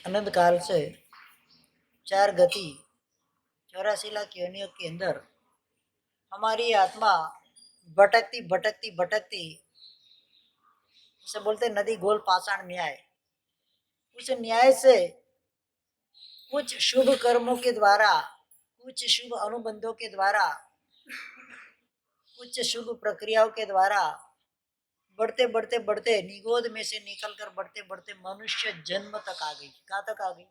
अनंत काल से 4 गति 84 लाख योनियों के अंदर हमारी आत्मा भटकती भटकती भटकती, उसे बोलते नदी गोल पाषाण न्याय, उस न्याय से कुछ शुभ कर्मों के द्वारा, कुछ शुभ अनुबंधों के द्वारा, कुछ शुभ प्रक्रियाओं के द्वारा बढ़ते बढ़ते बढ़ते निगोद में से निकलकर बढ़ते बढ़ते मनुष्य जन्म तक आ गई। कहाँ तक आ गई?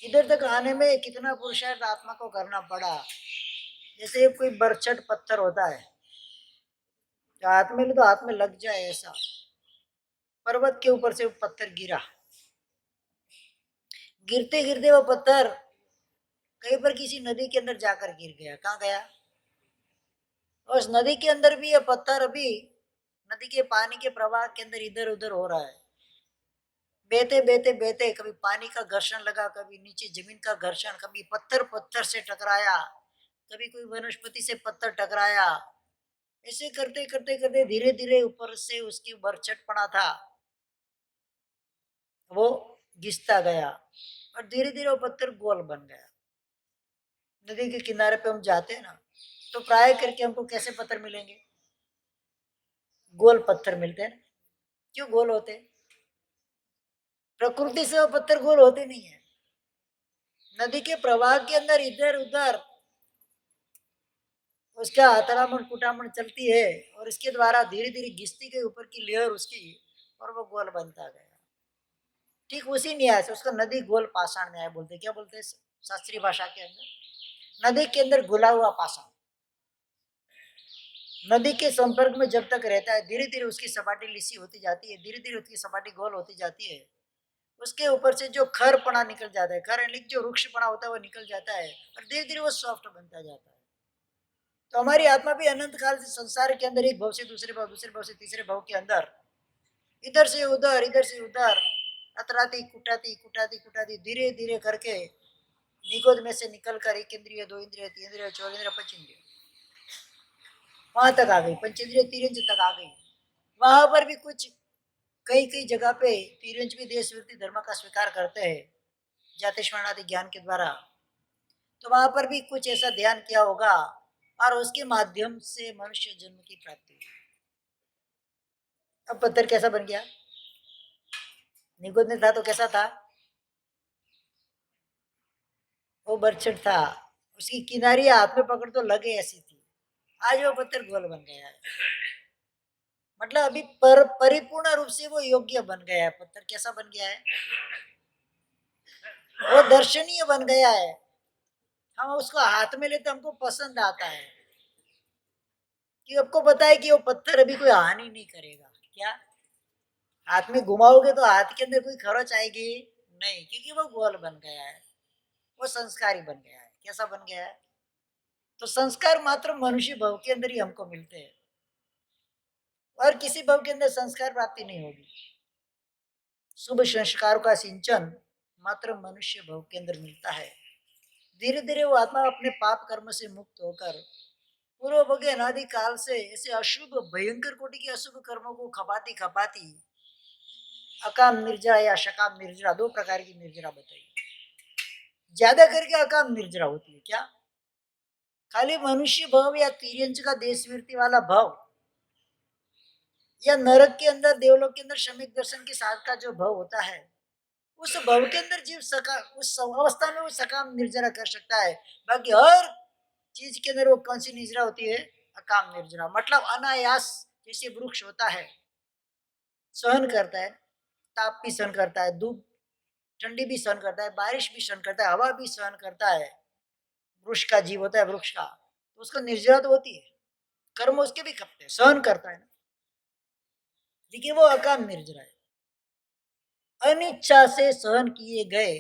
इधर तक आने में कितना पुरुषार्थ आत्मा को करना पड़ा। जैसे कोई बरछट पत्थर होता है, तो हाथ में ले तो हाथ में लग जाए ऐसा। पर्वत के ऊपर से वो पत्थर गिरा, गिरते गिरते वो पत्थर कहीं पर किसी नदी के अंदर जाकर गिर गया। कहाँ गया? और उस नदी के अंदर भी ये पत्थर अभी नदी के पानी के प्रवाह के अंदर इधर उधर हो रहा है। बहते बहते बहते कभी पानी का घर्षण लगा, कभी नीचे जमीन का घर्षण, कभी पत्थर पत्थर से टकराया, कभी कोई वनस्पति से पत्थर टकराया। ऐसे करते करते करते धीरे धीरे ऊपर से उसकी बरछट पड़ा था, वो घिसता गया और धीरे धीरे वो पत्थर गोल बन गया। नदी के किनारे पे हम जाते हैं ना, तो प्राय करके हमको कैसे पत्थर मिलेंगे? गोल पत्थर मिलते हैं। क्यों गोल होते? प्रकृति से वो पत्थर गोल होते नहीं है। नदी के प्रवाह के अंदर इधर उधर उसका अतरामण कुटामण चलती है और इसके द्वारा धीरे धीरे घिसती गई ऊपर की लेयर उसकी, और वो गोल बनता गया। ठीक उसी न्याय से उसका नदी गोल पाषाण न्याय बोलते। क्या बोलते हैं शास्त्रीय भाषा के अंदर? नदी के अंदर घुला हुआ पाषाण नदी के संपर्क में जब तक रहता है, धीरे धीरे उसकी सपाटी लिसी होती जाती है, धीरे धीरे उसकी सपाटी गोल होती जाती है। उसके ऊपर से जो खरपना निकल जाता है, खर यानी जो वृक्षपना होता है वो निकल जाता है और धीरे धीरे वो सॉफ्ट बनता जाता है। तो हमारी आत्मा भी अनंत काल से संसार के अंदर एक भाव से दूसरे भाव, दूसरे भाव से तीसरे भाव के अंदर इधर से उधर अतराती कुटाती कुटाती कुटाती धीरे धीरे करके निगोद में से निकलकर 1 इंद्रिय 2 इंद्रिय 3 इंद्रिय 4 इंद्रिय 5 इंद्रिय वहां तक आ गई, 5 इंद्रिय 3 इंद्रिय तक आ गई। वहां पर भी कुछ कई कई जगह पे तीरंज भी देश वृत्ति धर्म का स्वीकार करते हैं जाति स्मरणादि ज्ञान के द्वारा। तो वहां पर भी कुछ ऐसा ध्यान किया होगा और उसके माध्यम से मनुष्य जन्म की प्राप्ति हुई। अब पत्थर कैसा बन गया? निगोद में था तो कैसा था? वो बरछट था, उसकी किनारी हाथ में पकड़ तो लगे ऐसी थी। आज वो पत्थर गोल बन गया है। मतलब अभी परिपूर्ण रूप से वो योग्य बन गया है। पत्थर कैसा बन गया है? वो दर्शनीय बन गया है। हम उसको हाथ में लेते हमको पसंद आता है कि आपको पता है कि वो पत्थर अभी कोई हानि नहीं करेगा। क्या हाथ में घुमाओगे तो हाथ के अंदर कोई खरोच आएगी नहीं, क्योंकि वो गोल बन गया है, वो संस्कारी बन गया है। कैसा बन गया है? तो संस्कार मात्र मनुष्य भव के अंदर ही हमको मिलते हैं और किसी भव के अंदर संस्कार प्राप्ति नहीं होगी। शुभ संस्कार का सिंचन मात्र मनुष्य भव के अंदर मिलता है। धीरे धीरे वो आत्मा अपने पाप कर्म से मुक्त होकर पूर्व भोगे अनादि काल से ऐसे अशुभ भयंकर कोटि के अशुभ कर्मों को खपाती खपाती अकाम निर्जरा या शकाम निर्जरा, 2 प्रकार की निर्जरा बताई। ज्यादा करके अकाम निर्जरा होती है। क्या खाली मनुष्य भव या तिर्यंच का देशवृत्ति वाला भव या नरक के अंदर देवलोक के अंदर शमिक दर्शन के साथ का जो भव होता है, उस भव के अंदर जीव सका उस अवस्था में वो सकाम निर्जरा कर सकता है। बाकी हर चीज के अंदर वो कौन सी निर्जरा होती है? अकाम निर्जरा। मतलब अनायास जैसे वृक्ष होता है, सहन करता है, ताप भी सहन करता है, धूप ठंडी भी सहन करता है, बारिश भी सहन करता है, हवा भी सहन करता है। वृक्ष का जीव होता है, वृक्ष का तो उसका निर्जरा तो होती है, कर्म उसके भी खपते हैं, सहन करता है ना, लेकिन वो अकाम निर्जरा है। अनिच्छा से सहन किए गए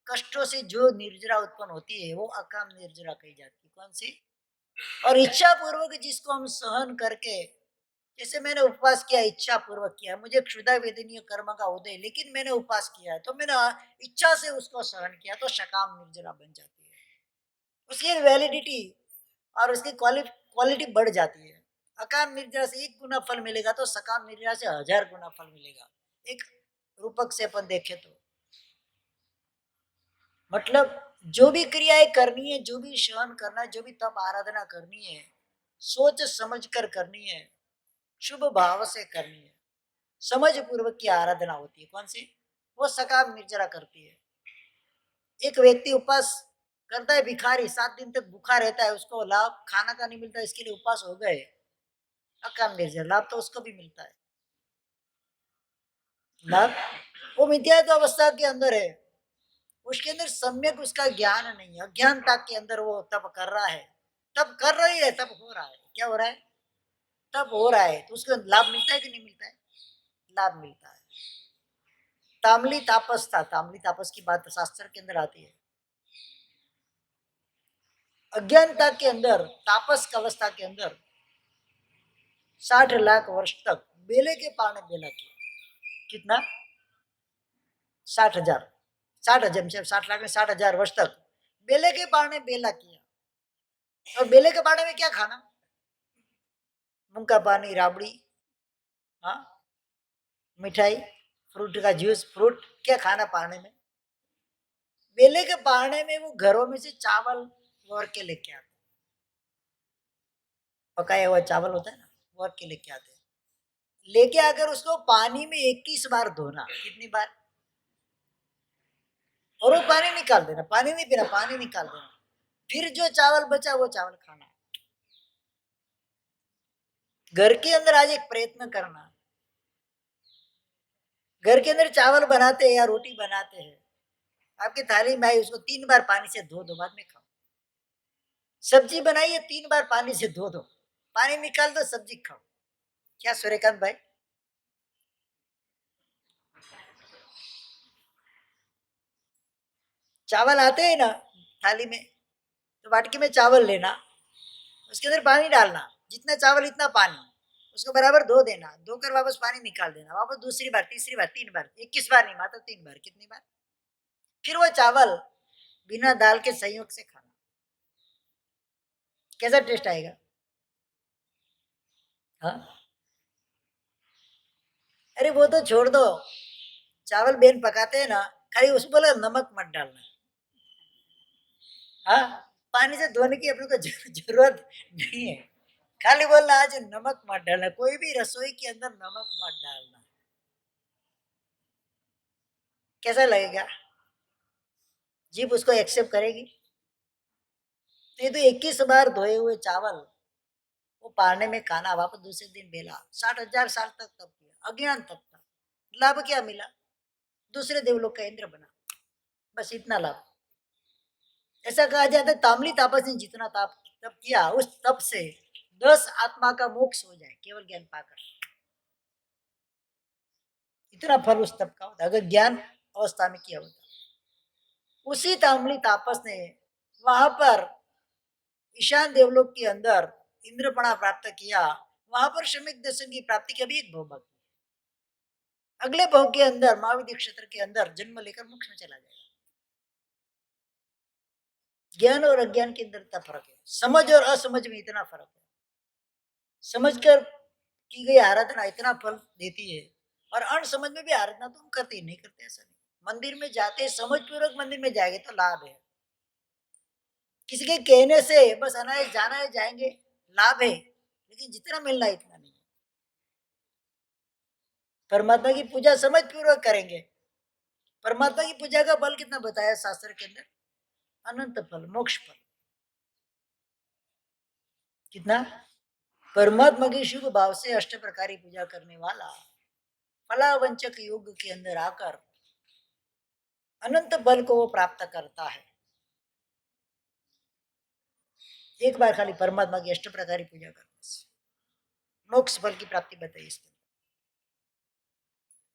कष्टों से जो निर्जरा उत्पन्न होती है वो अकाम निर्जरा कही जाती है। कौन सी? और इच्छा पूर्वक जिसको हम सहन करके, जैसे मैंने उपवास किया, इच्छा पूर्वक किया, मुझे क्षुधा वेदनीय कर्म का उदय, लेकिन मैंने उपवास किया है तो मैंने इच्छा से उसको सहन किया, तो सकाम निर्जरा बन जाती है। उसकी वैलिडिटी और उसकी क्वालिटी बढ़ जाती है। अकाम निर्जरा से 1 गुना फल मिलेगा तो सकाम निर्जरा से 1000 गुना फल मिलेगा। एक रूपक से अपन देखे तो मतलब जो भी क्रियाएं करनी है, जो भी सहन करना है, जो भी तप आराधना करनी है, सोच समझ कर करनी है, शुभ भाव से करनी है, समझ पूर्वक की आराधना होती है। कौन सी? वो सकाम निर्जरा करती है। एक व्यक्ति उपवास करता है, भिखारी 7 दिन तक भूखा रहता है, उसको लाभ खाना का नहीं मिलता, इसके लिए उपवास हो गए, अकाम निर्जर, लाभ तो उसको भी मिलता है। लाभ वो मिथ्यात्व अवस्था के अंदर है, उसके अंदर सम्यक उसका ज्ञान नहीं है, अज्ञानता के अंदर वो तप कर रहा है, तब कर रही है, तब हो रहा है। क्या हो रहा है? तब हो रहा है, तो उसको लाभ मिलता है कि नहीं मिलता है? लाभ मिलता है। तामली तापस था, तामली तापस की बात शास्त्र के अंदर आती है। अज्ञानता के अंदर, तापस की अवस्था के अंदर 60 लाख वर्ष तक बेले के पार ने बेला किया। कितना? 60,000। 60,000, 60 लाख में 60,000 वर्ष तक बेले के पार ने बेला किया। और बेले के पाड़े में क्या खाना? मूंग का पानी, राबड़ी, हाँ, मिठाई, फ्रूट का जूस, फ्रूट, क्या खाना पाने में? बेले के पहाड़े में वो घरों में से चावल वोर के लेके आते, पकाया हुआ चावल होता है ना, वोर के लेके आते, लेके आकर उसको पानी में 21 बार धोना। कितनी बार? और वो पानी निकाल देना, पानी नहीं पीना, पानी निकाल देना, फिर जो चावल बचा वो चावल खाना। घर के अंदर आज एक प्रयत्न करना, घर के अंदर चावल बनाते हैं या रोटी बनाते हैं, आपकी थाली में आई, उसको 3 बार पानी से धो दो, बाद में खाओ। सब्जी बनाइए, 3 बार पानी से धो दो, पानी निकाल दो, सब्जी खाओ। क्या सूर्यकांत भाई? चावल आते हैं ना थाली में, तो वाटकी में चावल लेना, उसके अंदर पानी डालना, जितना चावल इतना पानी, उसको बराबर धो देना, धोकर वापस पानी निकाल देना, वापस दूसरी बार, तीसरी बार, 3 बार, 21 बार नहीं, मात्र 3 बार। कितनी बार? फिर वो चावल बिना दाल के संयोग से खाना, कैसा टेस्ट आएगा? हाँ, अरे वो तो छोड़ दो, चावल बेन पकाते हैं ना, खाली उसको बोले नमक मत डालना। हाँ, पानी से धोने की अपने को जरूरत नहीं है, खाली बोलना आज नमक मत डालना, कोई भी रसोई के अंदर नमक मत डालना। कैसा लगेगा? जीभ उसको एक्सेप्ट करेगी? नहीं तो 21 बार धोए हुए चावल वो पानी में खाना, वापस दूसरे दिन बेला, 60,000 साल तक तप किया, अज्ञान तप था, लाभ क्या मिला? दूसरे देवलोक का इंद्र बना, बस इतना लाभ। ऐसा कहा जाता है तामली तापस ने जितना ताप तप किया, उस तप से 10 आत्मा का मोक्ष हो जाए, केवल ज्ञान पाकर। इतना फल उस तप का होता अगर ज्ञान अवस्था में किया होता। उसी तामली तापस ने वहां पर ईशान देवलोक के अंदर इंद्रपणा प्राप्त किया, वहां पर शमिक दर्शन की प्राप्ति का भी एक भव बाकी, अगले भव के अंदर महाविद्य क्षेत्र के अंदर जन्म लेकर मोक्ष में चला जाएगा। ज्ञान और अज्ञान के अंदर इतना फर्क है, समझ और असमझ में इतना फर्क है। समझकर की गई आराधना इतना फल देती है, और अनसमझ में भी आराधना तो हम करते ही नहीं करते, ऐसा नहीं। मंदिर में जाते समझ पूर्वक मंदिर में जाएंगे तो लाभ है, किसी के कहने से बस अनायास जाना है जाएंगे, लाभ है, लेकिन जितना मिलना है इतना नहीं। परमात्मा की पूजा समझ पूर्वक करेंगे, परमात्मा की पूजा का फल कितना बताया शास्त्र के अंदर? अनंत फल, मोक्ष फल। कितना? परमात्मा की शुभ भाव से अष्ट प्रकारी पूजा करने वाला फलावंचक योग के अंदर आकर अनंत बल को वो प्राप्त करता है। एक बार खाली परमात्मा की अष्ट प्रकारी पूजा करने से मोक्ष फल की प्राप्ति बताई इसके,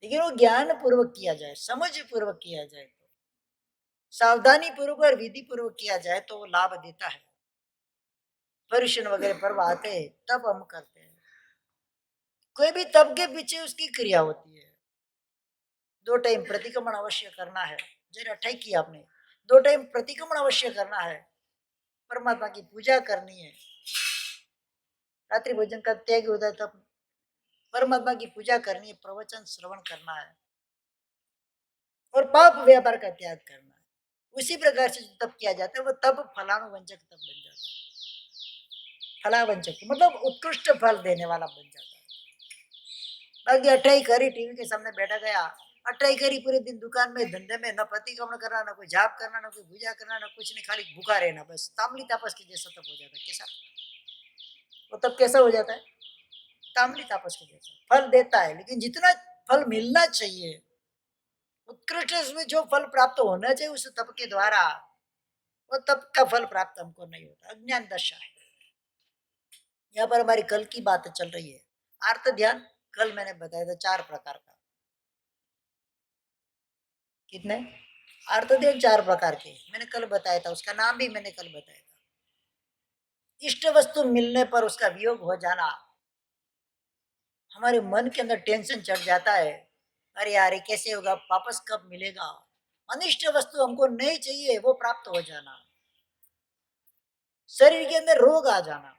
लेकिन वो ज्ञान पूर्वक किया जाए, समझ पूर्वक किया जाए, तो सावधानी पूर्वक और विधि पूर्वक किया जाए तो वो लाभ देता है। परिशन वगैरह पर्व आते तब हम करते हैं, कोई भी तब के पीछे उसकी क्रिया होती है। 2 टाइम प्रतिक्रमण अवश्य करना है, जरा अठाई किया आपने, 2 टाइम प्रतिक्रमण अवश्य करना है, परमात्मा की पूजा करनी है, रात्रि भोजन का त्याग होता है तब परमात्मा की पूजा करनी है, प्रवचन श्रवण करना है, और पाप व्यापार का त्याग करना है। उसी प्रकार से जो तप किया जाता है वो तब फलानुवंचक तप बन जाता है। फलावंचक मतलब उत्कृष्ट फल देने वाला बन जाता है। बाकी अठाई करी टीवी के सामने बैठा गया, अठाई करी पूरे दिन दुकान में धंधे में, न प्रतिक्रमण करना, न कोई जाप करना, न कोई पूजा करना, न कुछ नहीं, खाली भूखा रहना, बस तांबली तापस की जैसा तप हो जाता है। कैसा वो तब कैसा हो जाता है? तांबली तापस के जैसा। फल देता है लेकिन जितना फल मिलना चाहिए, उत्कृष्ट उसमें जो फल प्राप्त होना चाहिए उस तप के द्वारा, वो तप का फल प्राप्त हमको नहीं होता। अज्ञान दशा है। यहाँ पर हमारी कल की बात चल रही है। आर्त ध्यान कल मैंने बताया था 4 प्रकार का। कितने? आर्त ध्यान 4 प्रकार के मैंने कल बताया था, उसका नाम भी मैंने कल बताया था। इष्ट वस्तु मिलने पर उसका वियोग हो जाना, हमारे मन के अंदर टेंशन चढ़ जाता है, अरे यार ये कैसे होगा, वापस कब मिलेगा। अनिष्ट वस्तु हमको नहीं चाहिए वो प्राप्त हो जाना, शरीर के अंदर रोग आ जाना,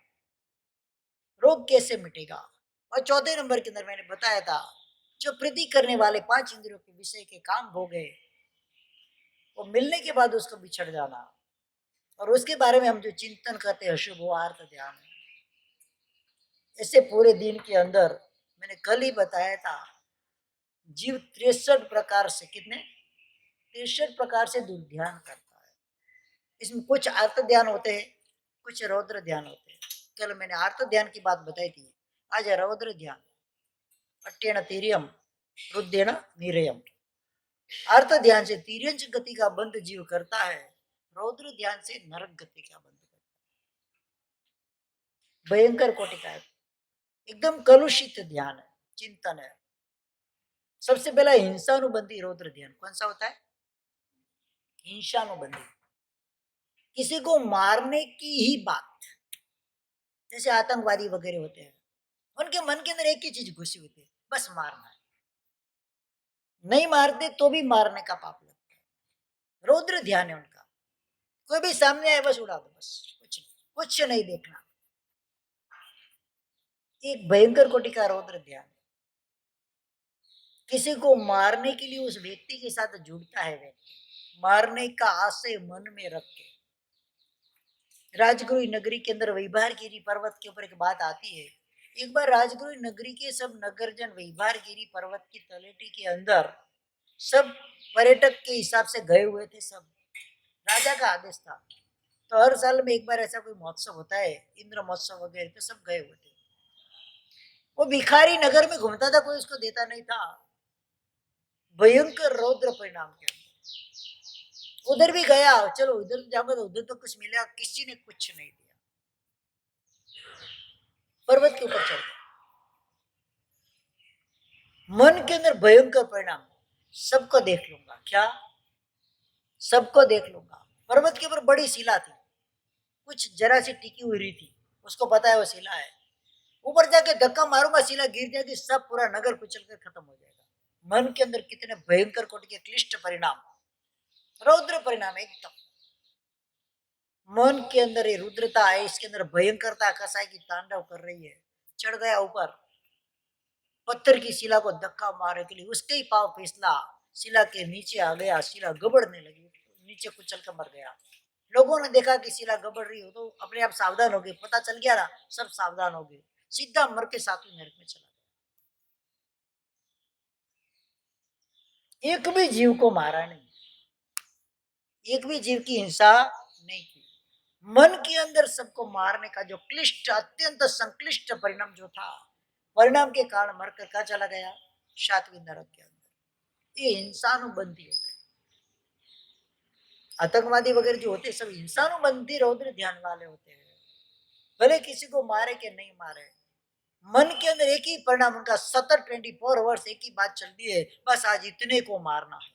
रोग कैसे मिटेगा। और चौथे नंबर के अंदर मैंने बताया था, जो प्रीति करने वाले 5 इंद्रियों के विषय के काम हो गए, वो मिलने के बाद उसको बिछड़ जाना, और उसके बारे में हम जो चिंतन करते हैं अशुभ वो आर्त ध्यान है। ऐसे पूरे दिन के अंदर मैंने कल ही बताया था, जीव 63 प्रकार से, कितने? 63 प्रकार से दुर्ध्यान करता है। इसमें कुछ आर्त ध्यान होते हैं, कुछ रौद्र ध्यान होते हैं। कल मैंने आर्त ध्यान की बात बताई थी, आज रौद्र ध्यान। अट्टेण तीर्यम रुद्रेण नीरयम। आर्त ध्यान से तीर्यंच गति का बंध जीव करता है, रौद्र ध्यान से नरक गति का बंध करता है। भयंकर कोटि का है, एकदम कलुषित ध्यान है, चिंतन है। सबसे पहला हिंसानुबंधी रौद्र ध्यान कौन सा होता है? हिंसानुबंधी, किसी को मारने की ही बात, जैसे आतंकवादी वगैरह होते हैं, उनके मन के अंदर एक ही चीज घुसी होती है, बस मारना है। नहीं मारते तो भी मारने का पाप लगता है। रौद्र ध्यान है उनका, कोई भी सामने आए बस उड़ा दो, बस कुछ नहीं देखना। एक भयंकर कोटि का रौद्र ध्यान। किसी को मारने के लिए उस व्यक्ति के साथ जुड़ता है व्यक्ति, मारने का आशय मन में रख के। राजगुरु नगरी के अंदर वैभारगिरी पर्वत के ऊपर एक बात आती है। एक बार राजगुरु नगरी के सब नगरजन वैभारगिरी पर्वत की तलेटी के अंदर सब पर्यटक के हिसाब से गए हुए थे। सब राजा का आदेश था, तो हर साल में एक बार ऐसा कोई महोत्सव होता है, इंद्र महोत्सव वगैरह, तो सब गए हुए थे। वो भिखारी नगर में घूमता था, कोई उसको देता नहीं था। भयंकर रौद्र परिणाम के उधर भी गया, चलो उधर जाऊंगा तो उधर तो कुछ मिलेगा, किसी ने कुछ नहीं दिया। पर्वत के ऊपर चढ़ गया, मन के अंदर भयंकर परिणाम, सबको देख लूंगा। क्या? सबको देख लूंगा। पर्वत के ऊपर बड़ी शिला थी, कुछ जरा सी टिकी हुई रही थी, उसको पता है वो शिला है, ऊपर जाके धक्का मारूंगा, शिला गिर जाएगी, सब पूरा नगर कुचल कर खत्म हो जाएगा। मन के अंदर कितने भयंकर कोटि के क्लिष्ट परिणाम, रौद्र परिणाम एकदम। मन के अंदर ये रुद्रता है, इसके अंदर भयंकरता कसाई की तांडव कर रही है। चढ़ गया ऊपर, पत्थर की शिला को धक्का मारने के लिए उसके ही पाव फिसला, शिला के नीचे आ गया, शिला गबड़ने लगी, नीचे कुचल कर मर गया। लोगों ने देखा कि शिला गबड़ रही हो तो अपने आप सावधान हो गए, पता चल गया ना, सब सावधान हो गए, सीधा मर के सातवीं नरक में चला गया। एक भी जीव को मारा नहीं, एक भी जीव की हिंसा नहीं की। मन के अंदर सबको मारने का जो क्लिष्ट, अत्यंत संक्लिष्ट परिणाम जो था, परिणाम के कारण मरकर कहा चला गया? सातवीं नरक के अंदर। ये हिंसानुबंधी होता है। आतंकवादी वगैरह जो होते हैं सब हिंसानुबंधी रौद्र ध्यान वाले होते हैं। भले किसी को मारे के नहीं मारे, मन के अंदर एक ही परिणाम उनका, 24 वर्ष एक ही बात चलती है, बस आज इतने को मारना है,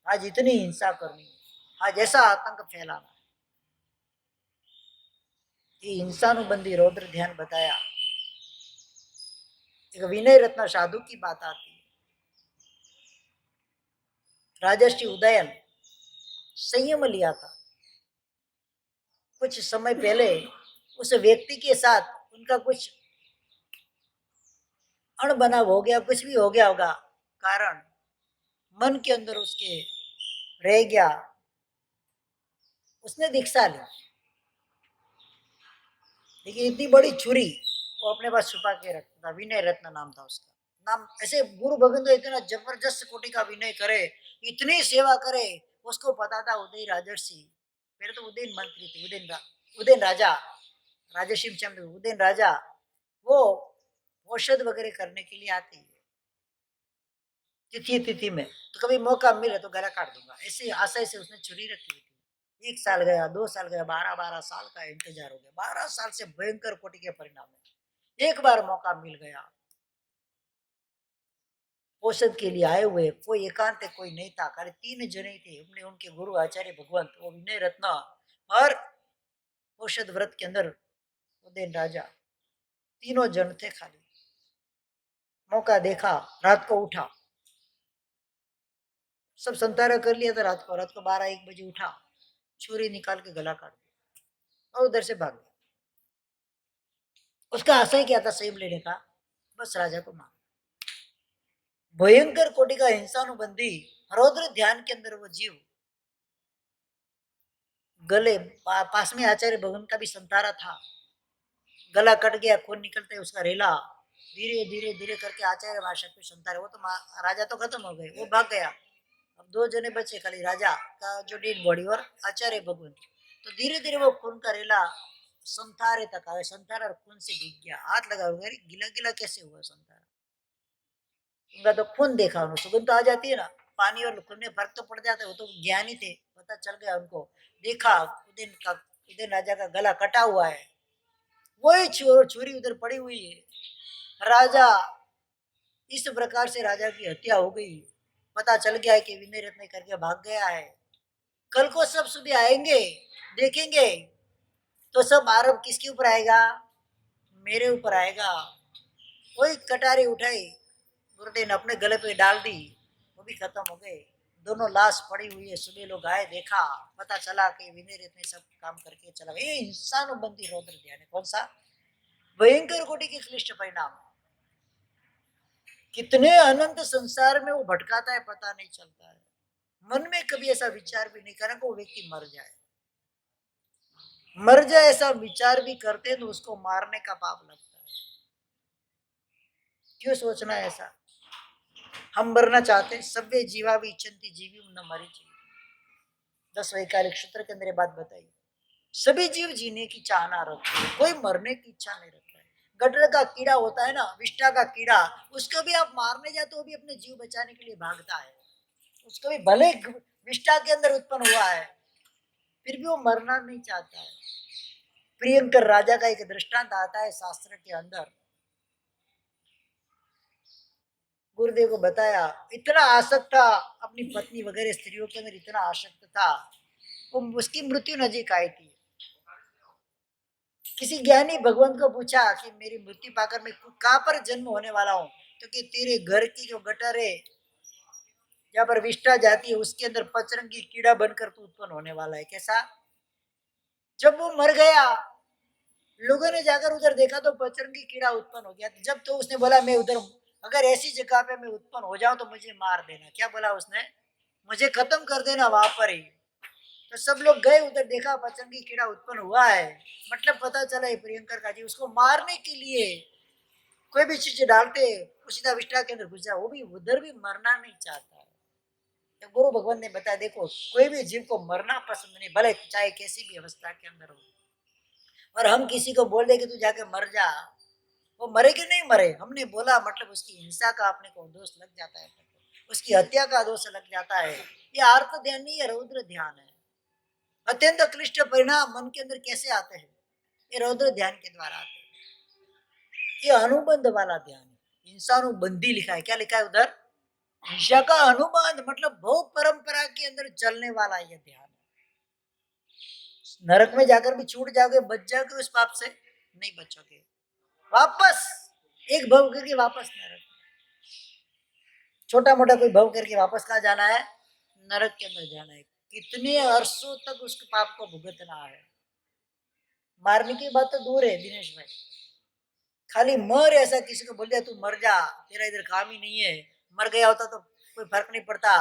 आज इतनी हिंसा करनी है, आज ऐसा आतंक फैलाना है। ये हिंसानुबंधी रौद्र ध्यान बताया। एक विनय रत्न साधु की बात आती है। राजर्षि उदयन संयम लिया था, कुछ समय पहले उस व्यक्ति के साथ उनका कुछ अणबनाव हो गया, कुछ भी हो गया होगा कारण, मन के अंदर उसके रह गया, उसने दीक्षा ली। लेकिन इतनी बड़ी छुरी वो अपने पास छुपा के रखता था। विनय रत्न नाम था उसका। नाम ऐसे गुरु भगवंत इतना जबरदस्त कोटि का विनय करे, इतनी सेवा करे। उसको पता था उदय राजर्षि, पहले तो उदयन मंत्री थे, उदयन राजा, राजर्षि चंद्र उदयन राजा, वो औषध वगैरह करने के लिए आते हैं तिथि तिथि में। तो कभी मौका मिले तो गला काट दूंगा, ऐसी आशय से उसने छुरी रखी हुई थी। 1 साल गया, 2 साल गया, 12 12 साल का इंतजार हो गया। 12 साल से भयंकर कोटि के परिणाम है। एक बार मौका मिल गया, औषध के लिए आए हुए कोई एकांत कोई नहीं था, खाली 3 जने थे। उनने उनके गुरु आचार्य भगवंत, वो विनय रत्न और औषध व्रत के अंदर उदयन राजा, तीनों जन थे। खाली मौका देखा, रात को उठा, सब संतारा कर लिया था। रात को 12 1 बजे उठा, छुरी निकाल के गला काट दिया और उधर से भाग गया। उसका आशय क्या था? सेब लेने का, बस राजा को मार। भयंकर कोटि का हिंसानुबंधी रौद्र ध्यान के अंदर वो जीव, गले पास में आचार्य भगवान का भी संतारा था, गला कट गया, खून निकलते उसका रेला, धीरे धीरे धीरे करके आचार्य महाशय पे संतारे। वो तो राजा तो खत्म हो गए, वो भाग गया। अब 2 जने बचे, खाली राजा का जो डेड बॉडी और आचार्य भगवान। तो धीरे धीरे वो खून का रेला संतारे तक आया, संतारा और खून से भीग गया। हाथ लगा, गिला गिला कैसे हुआ संतारा? उनका तो खून देखा, उन्होंने सुगंध तो आ जाती है ना, पानी और खून में फर्क तो पड़ जाता है। वो तो ज्ञानी थे, पता चल गया उनको। देखा उदयन राजा का गला कटा हुआ है, वही छुरी उधर पड़ी हुई है। राजा, इस प्रकार से राजा की हत्या हो गई। पता चल गया है कि विनय रत्न करके भाग गया है। कल को सब सुबह आएंगे, देखेंगे तो सब आरोप किसके ऊपर आएगा? मेरे ऊपर आएगा। वही कटारी उठाई, गुरुदेव ने अपने गले पे डाल दी, वो भी खत्म हो गए। दोनों लाश पड़ी हुई है। सुबह लोग आए, देखा, पता चला कि विनय रत्न सब काम करके चला गया। ये इंसानोबंदी रौद्र ध्यान है। कौन सा? भयंकर कोटि के क्लिष्ट परिणाम। कितने अनंत संसार में वो भटकाता है, पता नहीं चलता है। मन में कभी ऐसा विचार भी नहीं करा कि वो व्यक्ति मर जाए। मर जाए ऐसा विचार भी करते हैं तो उसको मारने का पाप लगता है। क्यों सोचना है ऐसा? हम मरना चाहते हैं। सभ्य जीवा भी इच्छन्ति जीवी न मरी चाहिए। 10 वैकालिक सूत्र के अंदर ये बात बताई। सभी जीव जीने की चाहना रखते हैं, कोई मरने की इच्छा नहीं रखता है। गटर का कीड़ा होता है ना, विष्टा का कीड़ा, उसको भी आप मारने जाते हो, भी अपने जीव बचाने के लिए भागता है। उसको भी भले विष्टा के अंदर उत्पन्न हुआ है, फिर भी वो मरना नहीं चाहता है। प्रियंकर राजा का एक दृष्टांत आता है शास्त्र के अंदर। गुरुदेव को बताया, इतना आसक्त था अपनी पत्नी वगैरह स्त्रियों के अंदर, इतना आसक्त था, वो उसकी मृत्यु नजीक आई थी। किसी ज्ञानी भगवान को पूछा कि मेरी मृत्यु पाकर मैं कहाँ पर जन्म होने वाला हूँ? तो कि तेरे घर की जो गटर है, जहाँ पर विष्टा जाती है, उसके अंदर पचरंगी कीड़ा बनकर तू उत्पन्न होने वाला है। कैसा? जब वो मर गया, लोगों ने जाकर उधर देखा तो पचरंगी कीड़ा उत्पन्न हो गया। जब तो उसने बोला मैं उधर, अगर ऐसी जगह पे मैं उत्पन्न हो जाऊं तो मुझे मार देना। क्या बोला उसने? मुझे खत्म कर देना वहां पर ही। तो सब लोग गए उधर, देखा पचरंगी कीड़ा उत्पन्न हुआ है। मतलब पता चला है प्रियंकर का जी, उसको मारने के लिए कोई भी चीज डालते, वो सीधा विष्टा के अंदर घुस जाए। वो भी उधर भी मरना नहीं चाहता है। तो गुरु भगवान ने बताया, देखो कोई भी जीव को मरना पसंद नहीं, भले चाहे कैसी भी अवस्था के अंदर हो। और हम किसी को बोल दे कि तू जाके मर जा, वो मरे कि नहीं मरे, हमने बोला मतलब उसकी हिंसा का अपने को दोष लग जाता है, उसकी हत्या का दोष लग जाता है। ये आर्त ध्यान नहीं है, रौद्र ध्यान है। अत्यंत क्लिष्ट परिणाम मन के अंदर कैसे आते हैं? ये रौद्र ध्यान के द्वारा आते हैं। ये अनुबंध वाला ध्यान है। इंसानुबंधी लिखा है, क्या लिखा है उधर? हिंसा का अनुबंध, मतलब भोग परंपरा के अंदर चलने वाला ये ध्यान है। नरक में जाकर भी छूट जाओगे, बच जाओगे उस पाप से? नहीं बचोगे। वापस एक भव करके वापस नरक, छोटा मोटा कोई भव करके वापस कहाँ जाना है? नरक के अंदर जाना है। कितने अरसों तक उस पाप को भुगतना है। मारने की बात तो दूर है दिनेश भाई, खाली मर, ऐसा किसी को बोल दिया तू मर जा, तेरा इधर काम ही नहीं है, मर गया होता तो कोई फर्क नहीं पड़ता,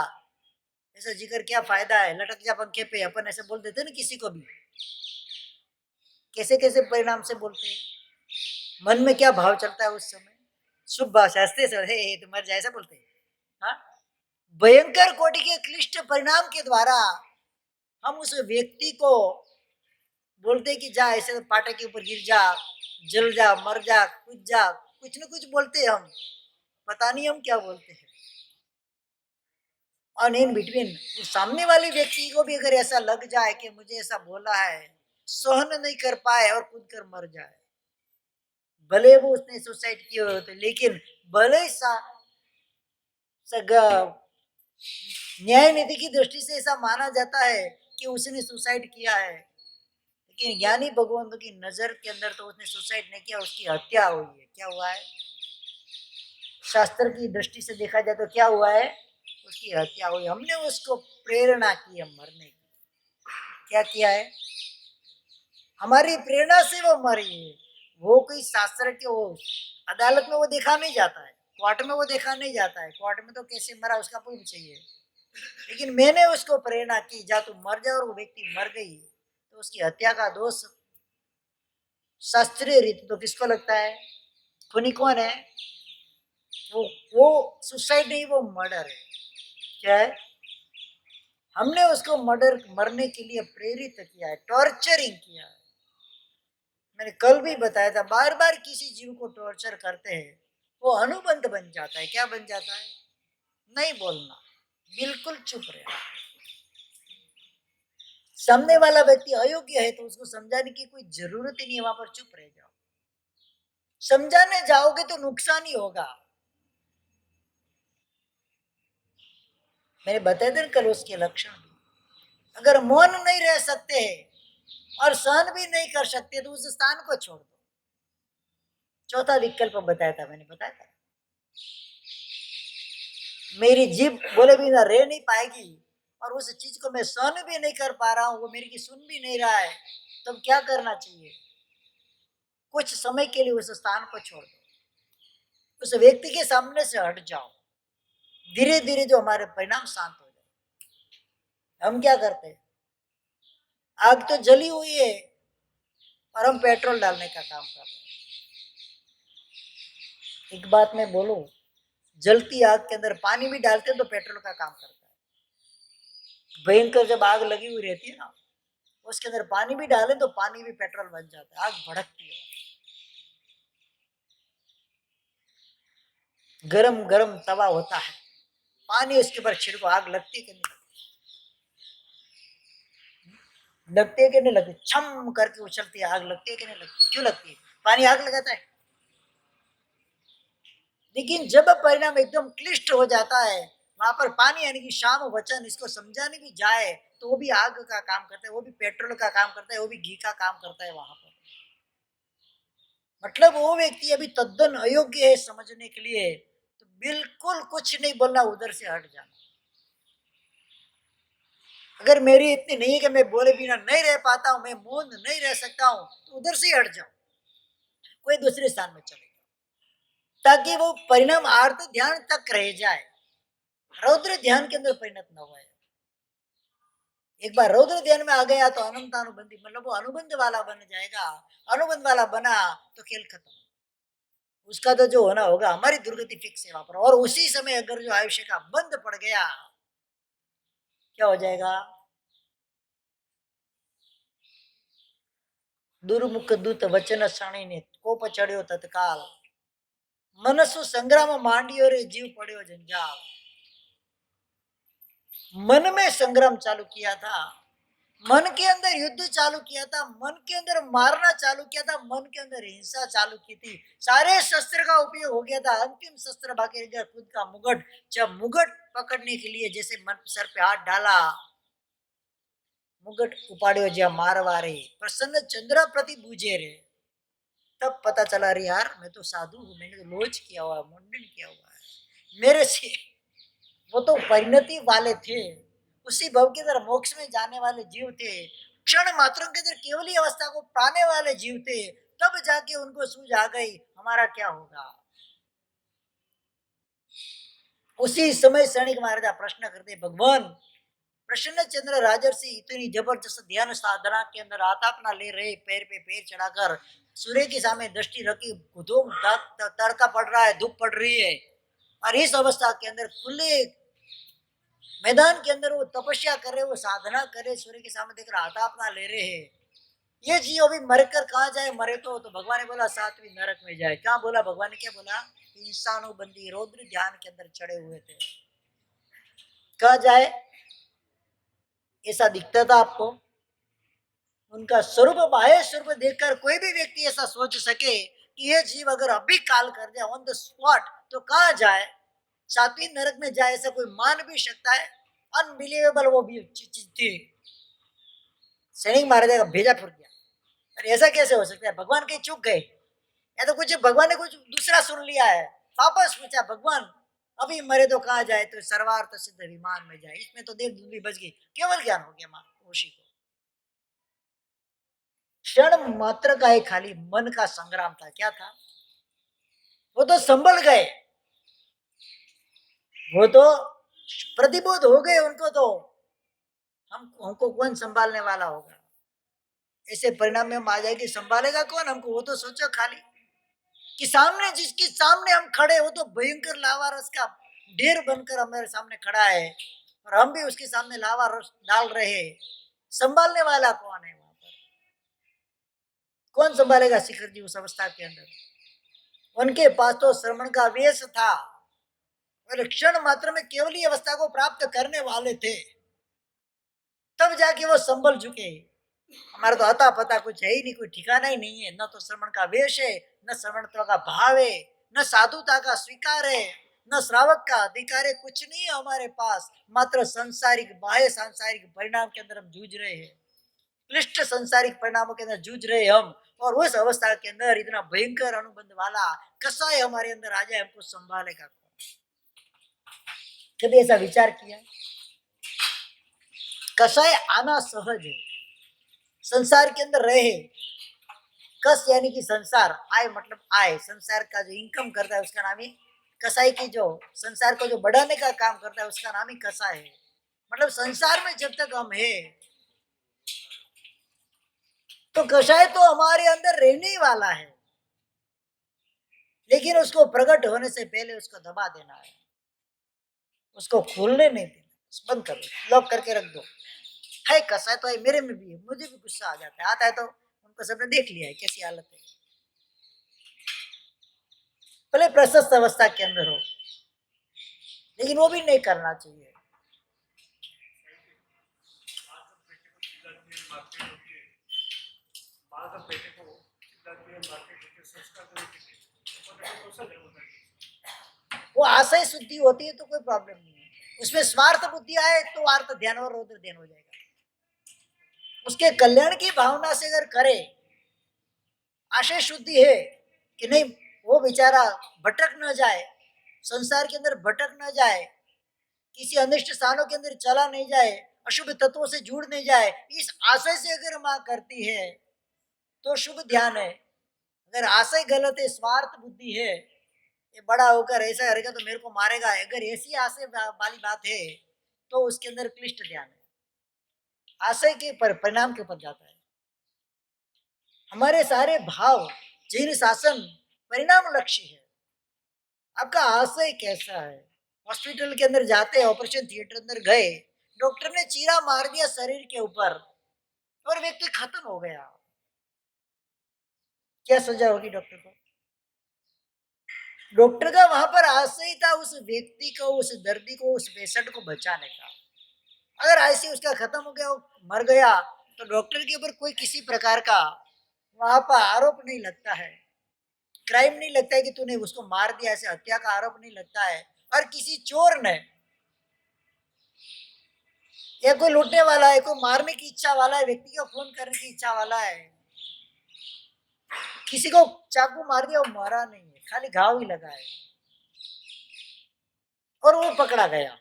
ऐसा जिक्र क्या फायदा है, लटक जा पंखे पे, अपन ऐसे बोल देते ना किसी को भी। कैसे कैसे परिणाम से बोलते हैं, मन में क्या भाव चलता है उस समय। शुभ भाषा हंसते सर, हे तुम मर जाए, ऐसा बोलते हैं। हाँ, भयंकर कोटि के क्लिष्ट परिणाम के द्वारा हम उस व्यक्ति को बोलते कि जा ऐसे पाटे के ऊपर गिर जा, जल जा, मर जा, कूद जा, कुछ न कुछ बोलते हैं हम, पता नहीं हम क्या बोलते हैं। और इन बिटवीन सामने वाले व्यक्ति को भी अगर ऐसा लग जाए कि मुझे ऐसा बोला है, सहन नहीं कर पाए और कूद कर मर जाए, भले वो उसने सुसाइड किए हुए होते, लेकिन भले न्याय नीति की दृष्टि से ऐसा माना जाता है कि उसने सुसाइड किया है, लेकिन ज्ञानी भगवंतों की नजर के अंदर तो उसने सुसाइड नहीं किया, उसकी हत्या हुई है। क्या हुआ है? शास्त्र की दृष्टि से देखा जाए तो क्या हुआ है? उसकी हत्या हुई। हमने उसको प्रेरणा की है मरने की। क्या किया है? हमारी प्रेरणा से वो मरी है। वो कोई शास्त्र के वो अदालत में वो देखा नहीं जाता है, कोर्ट में वो देखा नहीं जाता है, कोर्ट में तो कैसे मरा उसका प्रूफ चाहिए। लेकिन मैंने उसको प्रेरणा की, जा तू मर जा, और वो व्यक्ति मर गई, तो उसकी हत्या का दोष शास्त्रीय रीति तो किसको लगता है? खूनी कौन है? वो सुसाइड नहीं, वो मर्डर है। क्या है? हमने उसको मरने के लिए प्रेरित किया है, टॉर्चरिंग किया है। मैंने कल भी बताया था, बार बार किसी जीव को टॉर्चर करते हैं, वो अनुबंध बन जाता है। क्या बन जाता है? नहीं बोलना, बिल्कुल चुप रहना। सामने वाला व्यक्ति अयोग्य है तो उसको समझाने की कोई जरूरत ही नहीं है, वहां पर चुप रह जाओ। समझाने जाओगे तो नुकसान ही होगा। मैंने बताया था कल उसके लक्षण भी। अगर मौन नहीं रह सकते और सहन भी नहीं कर सकते तो उस स्थान को छोड़ दो। चौथा विकल्प बताया था, मैंने बताया था, मेरी जीभ बोले बिना रह नहीं पाएगी और उस चीज को मैं सहन भी नहीं कर पा रहा हूं, वो मेरी की सुन भी नहीं रहा है, तब क्या करना चाहिए? कुछ समय के लिए उस स्थान को छोड़ दो, उस व्यक्ति के सामने से हट जाओ। धीरे धीरे जो हमारे परिणाम शांत हो जाए। हम क्या करते हैं? आग तो जली हुई है और हम पेट्रोल डालने का काम कर रहे हैं। एक बात मैं बोलूं, जलती आग के अंदर पानी भी डालते हैं तो पेट्रोल का काम करता है। भयंकर जब आग लगी हुई रहती है ना, उसके अंदर पानी भी डालें तो पानी भी पेट्रोल बन जाता है, आग भड़कती है। गरम गरम तवा होता है, पानी उसके ऊपर छिड़को, आग लगती है कि नहीं लगती है? कि नहीं लगती? छम करके उछलती है, आग लगती है कि नहीं लगती? क्यों लगती है? पानी आग लगाता है। लेकिन जब परिणाम एकदम क्लिष्ट हो जाता है, वहां पर पानी यानी कि शाम वचन इसको समझाने भी जाए तो वो भी आग का काम करता है, वो भी पेट्रोल का काम करता है, वो भी घी का काम करता है वहां पर। मतलब वो व्यक्ति अभी तद्दन अयोग्य है समझने के लिए, तो बिल्कुल कुछ नहीं बोलना, उधर से हट जाना। अगर मेरी इतनी नहीं है कि मैं बोले बिना नहीं रह पाता हूं, मैं मौन नहीं रह सकता हूं, तो उधर से हट जाओ, कोई दूसरे स्थान में चले जाओ, ताकि वो परिणाम आर्त ध्यान तक रह जाए, रौद्र ध्यान के अंदर परिणत न हो। एक बार रौद्र ध्यान में आ गया तो अनंत अनुबंधी, मतलब वो अनुबंध वाला बन जाएगा। अनुबंध वाला बना तो खेल खत्म, उसका तो जो होना होगा, हमारी दुर्गति फिक्स है वहां पर। और उसी समय अगर जो आयुष्य का बंद पड़ गया, क्या हो जाएगा? दुर्मुख दूत वचन शाणी ने कोप चढ़ियो तत्काल, मनसु संग्राम मांडियो रे जीव पड़ियो जंजाल। मन में संग्राम चालू किया था, मन के अंदर युद्ध चालू किया था, मन के अंदर मारना चालू किया था, मन के अंदर हिंसा चालू की थी, सारे शस्त्र का उपयोग हो गया था, अंतिम शस्त्र बाकी रह गया खुद का मुगट। जब मुगट पकड़ने के लिए जैसे मन सर पे हाथ डाला, मुगट उपाड़ियो ज्या मारवारे, प्रसन्न चंद्र प्रति बूझे रे, तब पता चला रे यार मैं तो साधु हूं, मैंने तो लोच किया हुआ है, मुंडन किया हुआ है मेरे से। वो तो परिणति वाले थे, उसी भव के अंदर मोक्ष में जाने वाले जीव थे, क्षण मात्रों के अंदर केवली अवस्था को पाने वाले जीव थे। तब जाके उनको सूझ आ गई हमारा क्या होगा। उसी समय सैनिक महाराजा प्रश्न करते, भगवान प्रसन्न चंद्र राजर्षि इतनी जबरदस्त ध्यान साधना के अंदर आतापना ले रहे, पैर पे पैर चढ़ाकर सूर्य के सामने दृष्टि रखी, धूप तड़का पड़ रहा है, धूप पड़ रही है, और इस अवस्था के अंदर खुले मैदान के अंदर वो तपस्या कर रहे, वो साधना कर रहे, सूर्य के सामने देख रहे, आतापना ले रहे हैं। ये जीव अभी मरकर कहाँ जाए, मरे तो भगवान ने बोला सातवीं नरक में जाए। क्या बोला भगवान ने, क्या बोला, इंसानों बंदी रौद्र ध्यान के अंदर चढ़े हुए थे, कहाँ जाए ऐसा दिखता था आपको? उनका स्वरूप, बाह्य स्वरूप देखकर कोई भी व्यक्ति ऐसा सोच सके कि ये जीव अगर अभी काल कर जाए ऑन द स्पॉट तो कहाँ जाए, सातवीं नरक में जाए, ऐसा कोई मान भी सकता है? अनबिलीवेबल वो भी चीज थी। सैनिक महाराजा का भेजा फूट गया, अरे ऐसा कैसे हो सकता है, भगवान कहीं चूक गए या तो कुछ भगवान ने कुछ दूसरा सुन लिया है। वापस पूछा, भगवान अभी मरे तो कहाँ जाए, तो सर्वार्थ सिद्ध विमान में जाए। इसमें तो देव दूध भी बच गई, केवल ज्ञान हो गया मां ऋषि को। क्षण मात्र का एक खाली मन का संग्राम था, क्या था, वो तो संभल गए, वो तो प्रतिबोध हो गए उनको, तो हमको कौन संभालने वाला होगा, ऐसे परिणाम में हम आ जाएगी, संभालेगा कौन हमको, वो तो सोचो खाली कि सामने जिसके सामने हम खड़े, वो तो भयंकर लावा रस का ढेर बनकर हमारे सामने खड़ा है, और हम भी उसके सामने लावा रस डाल रहे, संभालने वाला कौन है वहां पर, कौन संभालेगा शिखर जी उस अवस्था के अंदर? उनके पास तो श्रवण का वेश था, और क्षण मात्र में केवली अवस्था को प्राप्त करने वाले थे, तब जाके वो संभल चुके। हमारा तो अता पता कुछ है ही नहीं, कोई ठिकाना ही नहीं है, न तो श्रवण का वेश है, न श्रवणत्व का भाव है, न साधुता का स्वीकार है, न श्रावक का अधिकार है, कुछ नहीं है हमारे पास, मात्र संसारिक बाह्य सांसारिक परिणाम के अंदर हम जूझ रहे हैं, क्लिष्ट संसारिक परिणामों के अंदर जूझ रहे हम, और उस अवस्था के अंदर इतना भयंकर अनुबंध वाला कसाय हमारे अंदर आ जाए, हमको संभालेगा कौन? कभी ऐसा विचार किया? कसाय आना सहज है, संसार के अंदर रहे, कस यानी कि संसार, आय मतलब आय, संसार का जो इनकम करता है उसका नाम ही कसाई, की जो संसार को जो बढ़ाने का काम करता है उसका नाम ही कसाई है। मतलब संसार में जब तक हम है तो कसाई तो हमारे अंदर रहने ही वाला है, लेकिन उसको प्रकट होने से पहले उसको दबा देना है, उसको खोलने नहीं देना, बंद कर दो, लॉक करके रख दो। है कसाई तो है, मेरे में भी है, मुझे भी गुस्सा आ जाता है, आता है तो उनको सबने देख लिया है कैसी हालत है, भले प्रशस्त अवस्था के अंदर हो, लेकिन वो भी नहीं करना चाहिए। वो आशय शुद्धि होती है तो कोई प्रॉब्लम नहीं है, उसमें स्वार्थ बुद्धि आए तो अर्थ ध्यान और रौद्र ध्यान हो जाएगा। उसके कल्याण की भावना से अगर करे, आशय शुद्धि है कि नहीं वो बेचारा भटक न जाए, संसार के अंदर भटक न जाए, किसी अनिष्ट स्थानों के अंदर चला नहीं जाए, अशुभ तत्वों से जुड़ नहीं जाए, इस आशय से अगर मां करती है तो शुभ ध्यान है। अगर आशय गलत है, स्वार्थ बुद्धि है, ये बड़ा होकर ऐसा करेगा तो मेरे को मारेगा, अगर ऐसी आशय वाली बात है तो उसके अंदर क्लिष्ट ध्यान है, आशय के परिणाम के ऊपर जाता है। हमारे सारे भाव जिन शासन परिणाम लक्ष्य है, आपका आशय कैसा है? हॉस्पिटल के अंदर जाते, ऑपरेशन थिएटर अंदर गए, डॉक्टर ने चीरा मार दिया शरीर के ऊपर और व्यक्ति खत्म हो गया, क्या सजा होगी डॉक्टर को? डॉक्टर का वहां पर आशय था उस व्यक्ति को, उस दर्दी को, उस पेशेंट को बचाने का। अगर ऐसे उसका खत्म हो गया, मर गया, तो डॉक्टर के ऊपर कोई किसी प्रकार का वहां पर आरोप नहीं लगता है, क्राइम नहीं लगता है कि तूने उसको मार दिया, ऐसे हत्या का आरोप नहीं लगता है। और किसी चोर ने या कोई लूटने वाला है, कोई मारने की इच्छा वाला है, व्यक्ति को खून करने की इच्छा वाला है, किसी को चाकू मार दिया, वो मारा नहीं है, खाली घाव ही लगा है और वो पकड़ा गया,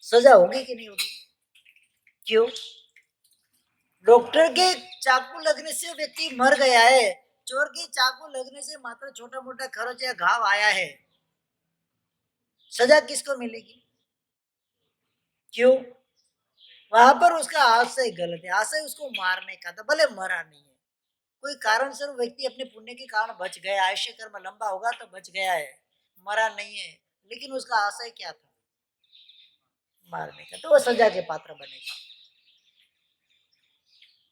सजा होगी कि नहीं होगी? क्यों? डॉक्टर के चाकू लगने से व्यक्ति मर गया है, चोर के चाकू लगने से मात्र छोटा मोटा खरोच या घाव आया है, सजा किसको मिलेगी? क्यों? वहां पर उसका आशय गलत है, आशय उसको मारने का था, भले मरा नहीं है, कोई कारण से वो व्यक्ति अपने पुण्य के कारण बच गया, आयुष्य कर्म लंबा होगा तो बच गया है, मरा नहीं है, लेकिन उसका आशय क्या था? मारने का, तो वो सजा के पात्र बनेगा।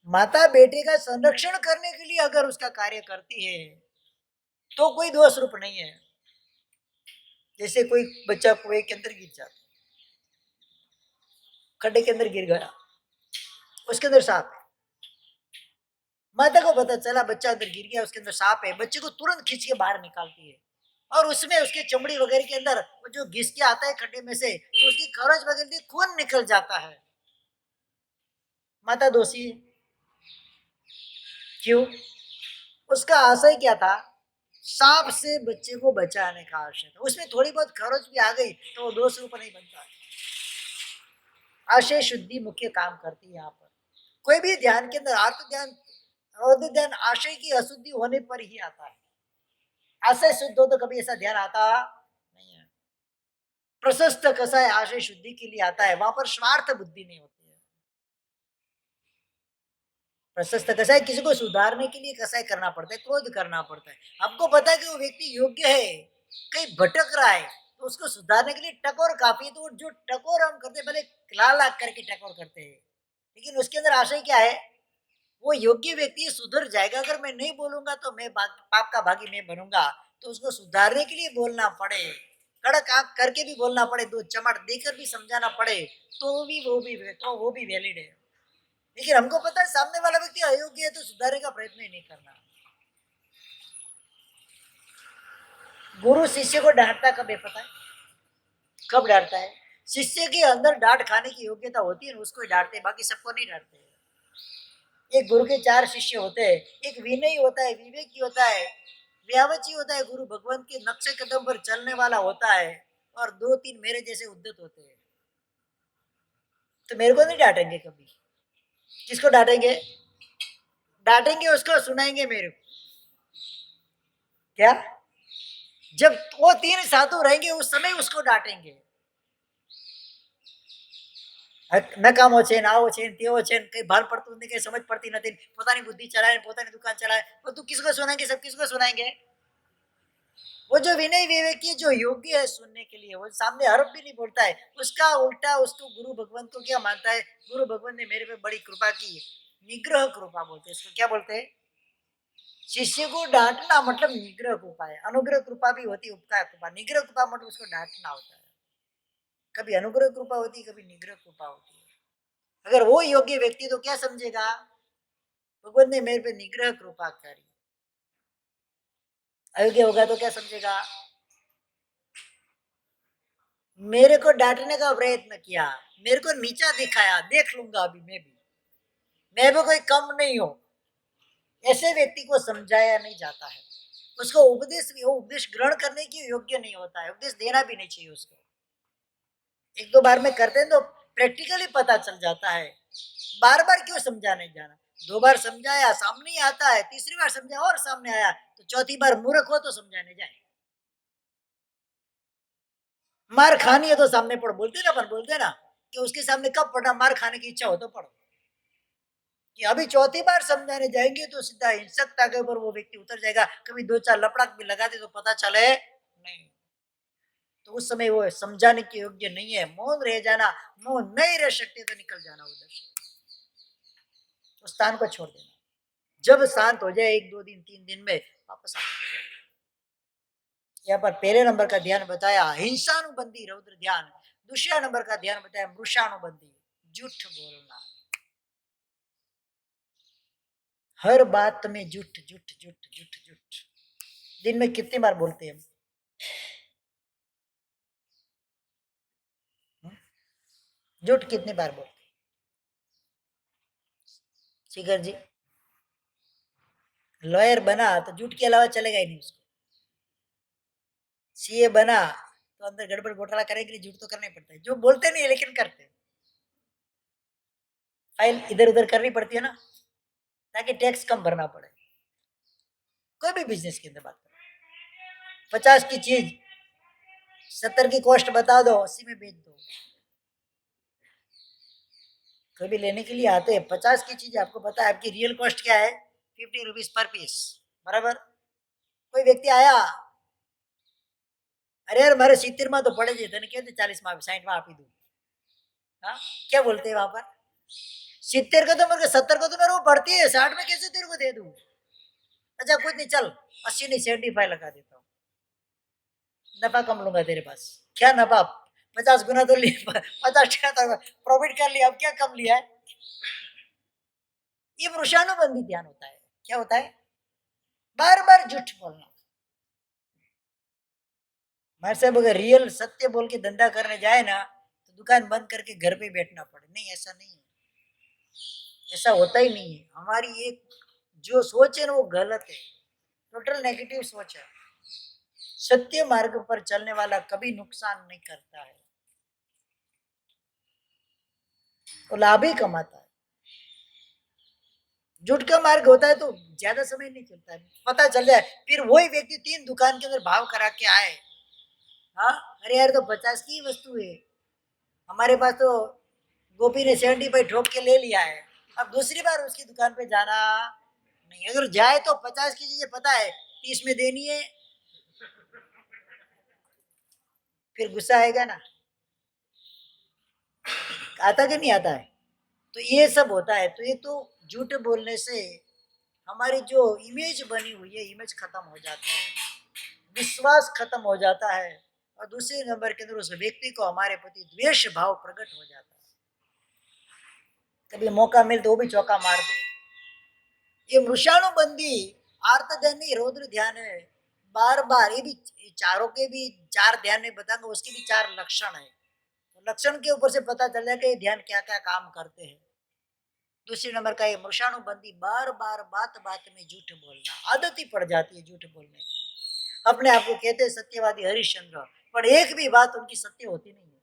माता बेटे का संरक्षण करने के लिए अगर उसका कार्य करती है तो कोई दोष रूप नहीं है। जैसे कोई बच्चा कुएं के अंदर गिर जाता, खड्डे के अंदर गिर गया, उसके अंदर सांप है, माता को पता चला बच्चा अंदर गिर गया, उसके अंदर सांप है, बच्चे को तुरंत खींच के बाहर निकालती है और उसमें उसके चमड़ी वगैरह के अंदर वो जो घिस के आता है खड्डे में से, तो उसकी खरच वगैरह से खून निकल जाता है। माता दोषी है। क्यों? उसका आशय क्या था? सांप से बच्चे को बचाने का आशय था, उसमें थोड़ी बहुत खरोच भी आ गई तो वो दोष रूप नहीं बनता। आशय शुद्धि मुख्य काम करती है यहाँ पर। कोई भी ध्यान के अंदर आर्त ध्यान, अवध ध्यान आशय की अशुद्धि होने पर ही आता है। आशय शुद्ध हो तो कभी ऐसा ध्यान आता नहीं है। प्रशस्त कसाय आशय शुद्धि के लिए आता है, वहां पर स्वार्थ बुद्धि नहीं होती है। प्रशस्त कसाय किसी को सुधारने के लिए कसाय करना पड़ता है, क्रोध करना पड़ता है। आपको पता है कि वो व्यक्ति योग्य है, कहीं भटक रहा है, तो उसको सुधारने के लिए टकोर काफी है। तो जो टकोर हम करते भले लाल आग करके टकोर करते हैं, लेकिन उसके अंदर आशय क्या है? वो योग्य व्यक्ति सुधर जाएगा। अगर मैं नहीं बोलूंगा तो मैं पाप का भागी मैं बनूंगा, तो उसको सुधारने के लिए बोलना पड़े, कड़क आंख करके भी बोलना पड़े, दो चमाट देकर भी समझाना पड़े, तो वो भी वैलिड है। लेकिन हमको पता है सामने वाला व्यक्ति अयोग्य है तो सुधारने का प्रयत्न ही नहीं करना। गुरु शिष्य को डांटता कब है पता है? कब डांटता है? शिष्य के अंदर डांट खाने की योग्यता होती है, उसको ही डांटते, बाकी सबको नहीं डांटते। एक गुरु के चार शिष्य होते हैं, एक विनयी होता है, विवेकी होता है, व्यावची होता है, गुरु भगवान के नक्शे कदम पर चलने वाला होता है, और दो तीन मेरे जैसे उद्धत होते हैं। तो मेरे को नहीं डांटेंगे कभी। किसको डांटेंगे? डांटेंगे उसको, सुनाएंगे मेरे को। क्या? जब वो तीन साधु रहेंगे उस समय उसको डांटेंगे। નકામો છે ને આવો છે ને તેવો છે ને કઈ ભાર પડતું નથી, કઈ સમજ પડતી નથી, પોતાની બુદ્ધિ ચલાવે, પોતાની દુકાન ચલાવે, બધું किसको सुनाएंगे? सब किसको सुनाएंगे? वो जो विनय विवेकी जो योग्य है सुनने के लिए, वो सामने हर्फ भी नहीं बोलता है, उसका उल्टा उसको गुरु भगवान को क्या मानता है? गुरु भगवान ने मेरे पे बड़ी कृपा की है, निग्रह कृपा बोलते हैं इसको। क्या बोलते हैं? शिष्य को डांटना मतलब निग्रह कृपा है। अनुग्रह कृपा भी होती है, उपकार कृपा। निग्रह कृपा मतलब उसको डांटना होता है। कभी अनुग्रह कृपा होती है, कभी निग्रह कृपा होती है। अगर वो योग्य व्यक्ति तो क्या समझेगा? भगवान ने मेरे पे निग्रह कृपा करी। अयोग्य होगा तो क्या समझेगा? मेरे को डांटने का प्रयत्न किया, मेरे को नीचा दिखाया, देख लूंगा अभी मैं भी कोई कम नहीं हूं। ऐसे व्यक्ति को समझाया नहीं जाता है, उसको उपदेश भी, वो उपदेश ग्रहण करने की योग्य नहीं होता है, उपदेश देना भी नहीं चाहिए उसको। एक दो बार में करते हैं तो प्रैक्टिकली पता चल जाता है, बार बार क्यों समझाने जाना? दो बार समझाया, सामने ही आता है, तीसरी बार समझाया और सामने आया, तो चौथी बार मूर्ख हो तो समझाने जाए। मार खानी है तो सामने पढ़ो, बोलते ना, पर बोलते ना कि उसके सामने कब पढ़ना, मार खाने की इच्छा हो तो पढ़ो। कि अभी चौथी बार समझाने जाएंगे तो सीधा हिंसकता के ऊपर वो व्यक्ति उतर जाएगा, कभी दो चार लपड़ाक भी लगा दे तो पता चले नहीं, तो उस समय वो समझाने के योग्य नहीं है। मौन रह जाना, मौन नहीं रह सकते तो निकल जाना उधर से, तो स्थान को छोड़ देना। जब शांत हो जाए, एक दो दिन तीन दिन में वापस आ। यहाँ पर पहले नंबर का ध्यान बताया हिंसानुबंधी रौद्र ध्यान, दूसरा नंबर का ध्यान बताया मृषानुबंधी, झूठ बोलना। हर बात में झूठ झूठ झूठ झूठ झूठ। दिन में कितनी बार बोलते हैं हम? झूठ कितनी बार बोलते? शिखर जी लॉयर बना तो झूठ के अलावा चलेगा ही नहीं उसको। सीए बना तो अंदर गड़बड़ घोटाला करने के लिए झूठ तो करना ही पड़ता है, जो बोलते नहीं है लेकिन करते हैं। फाइल इधर उधर करनी पड़ती है ना, ताकि टैक्स कम भरना पड़े। कोई भी बिजनेस के अंदर बात करें, 50 की चीज 70 की कॉस्ट बता दो, 80 में बेच दो। कभी लेने के लिए आते हैं 50 की चीज, आपको पता है आपकी रियल कॉस्ट क्या है, 50 रुपीज पर पीस, बराबर। कोई व्यक्ति आया, अरे यार मारे 70 में तो पड़े थे, कहते 40 में 60 में आप ही दू। हाँ, क्या बोलते हैं वहां पर, 70 का तो मेरे को, 70 का तो मेरे को पड़ती है, 60 में कैसे तेरे को दे दूं। अच्छा कुछ नहीं, चल 80 नहीं 75 लगा देता हूँ, नफा कम लूंगा तेरे पास। क्या नफा, 50 गुना तो लिया, 50 तो प्रॉफिट कर लिया, अब क्या कम लिया है। ये वृषानुबंधी ध्यान होता है। क्या होता है, बार बार झूठ बोलना। मेरे साहब अगर रियल सत्य बोल के धंधा करने जाए ना, तो दुकान बंद करके घर पे बैठना पड़े। नहीं, ऐसा नहीं है, ऐसा होता ही नहीं है। हमारी एक जो सोच है ना वो गलत है, टोटल नेगेटिव सोच है। सत्य मार्ग पर चलने वाला कभी नुकसान नहीं करता है, वो लाभ ही कमाता है। झूठ का मार्ग होता है तो ज्यादा समय नहीं चलता है, पता चल जाए, फिर वही व्यक्ति 3 दुकान के अंदर भाव करा के आए। हाँ, अरे यार तो 50 की वस्तु है, हमारे पास तो गोपी ने 75 ठोक के ले लिया है, अब दूसरी बार उसकी दुकान पे जाना नहीं। अगर जाए तो 50 की चीजें पता है 30 में देनी है, फिर गुस्सा आएगा ना, आता कि नहीं आता है। तो ये सब होता है। तो ये तो झूठ बोलने से हमारी जो इमेज बनी हुई है, इमेज खत्म हो जाती है, विश्वास खत्म हो जाता है, और दूसरे नंबर के अंदर उस व्यक्ति को हमारे प्रति द्वेष भाव प्रकट हो जाता है। कभी मौका मिले तो वो भी चौका मार दे। ये वृषाणुबंदी आर्त ध्यान नहीं, रौद्र ध्यान है। बार बार ये भी, चारों के भी 4 ध्यान में बताऊंगा, उसके भी 4 लक्षण है। तो लक्षण के ऊपर से पता चल जाएगा ये ध्यान क्या क्या काम करते हैं। दूसरे नंबर का ये वृषाणुबंदी, बार बार बात बात में झूठ बोलना, आदत ही पड़ जाती है झूठ बोलने की। अपने आप को कहते हैं सत्यवादी हरिश्चंद्र, पर एक भी बात उनकी सत्य होती नहीं है।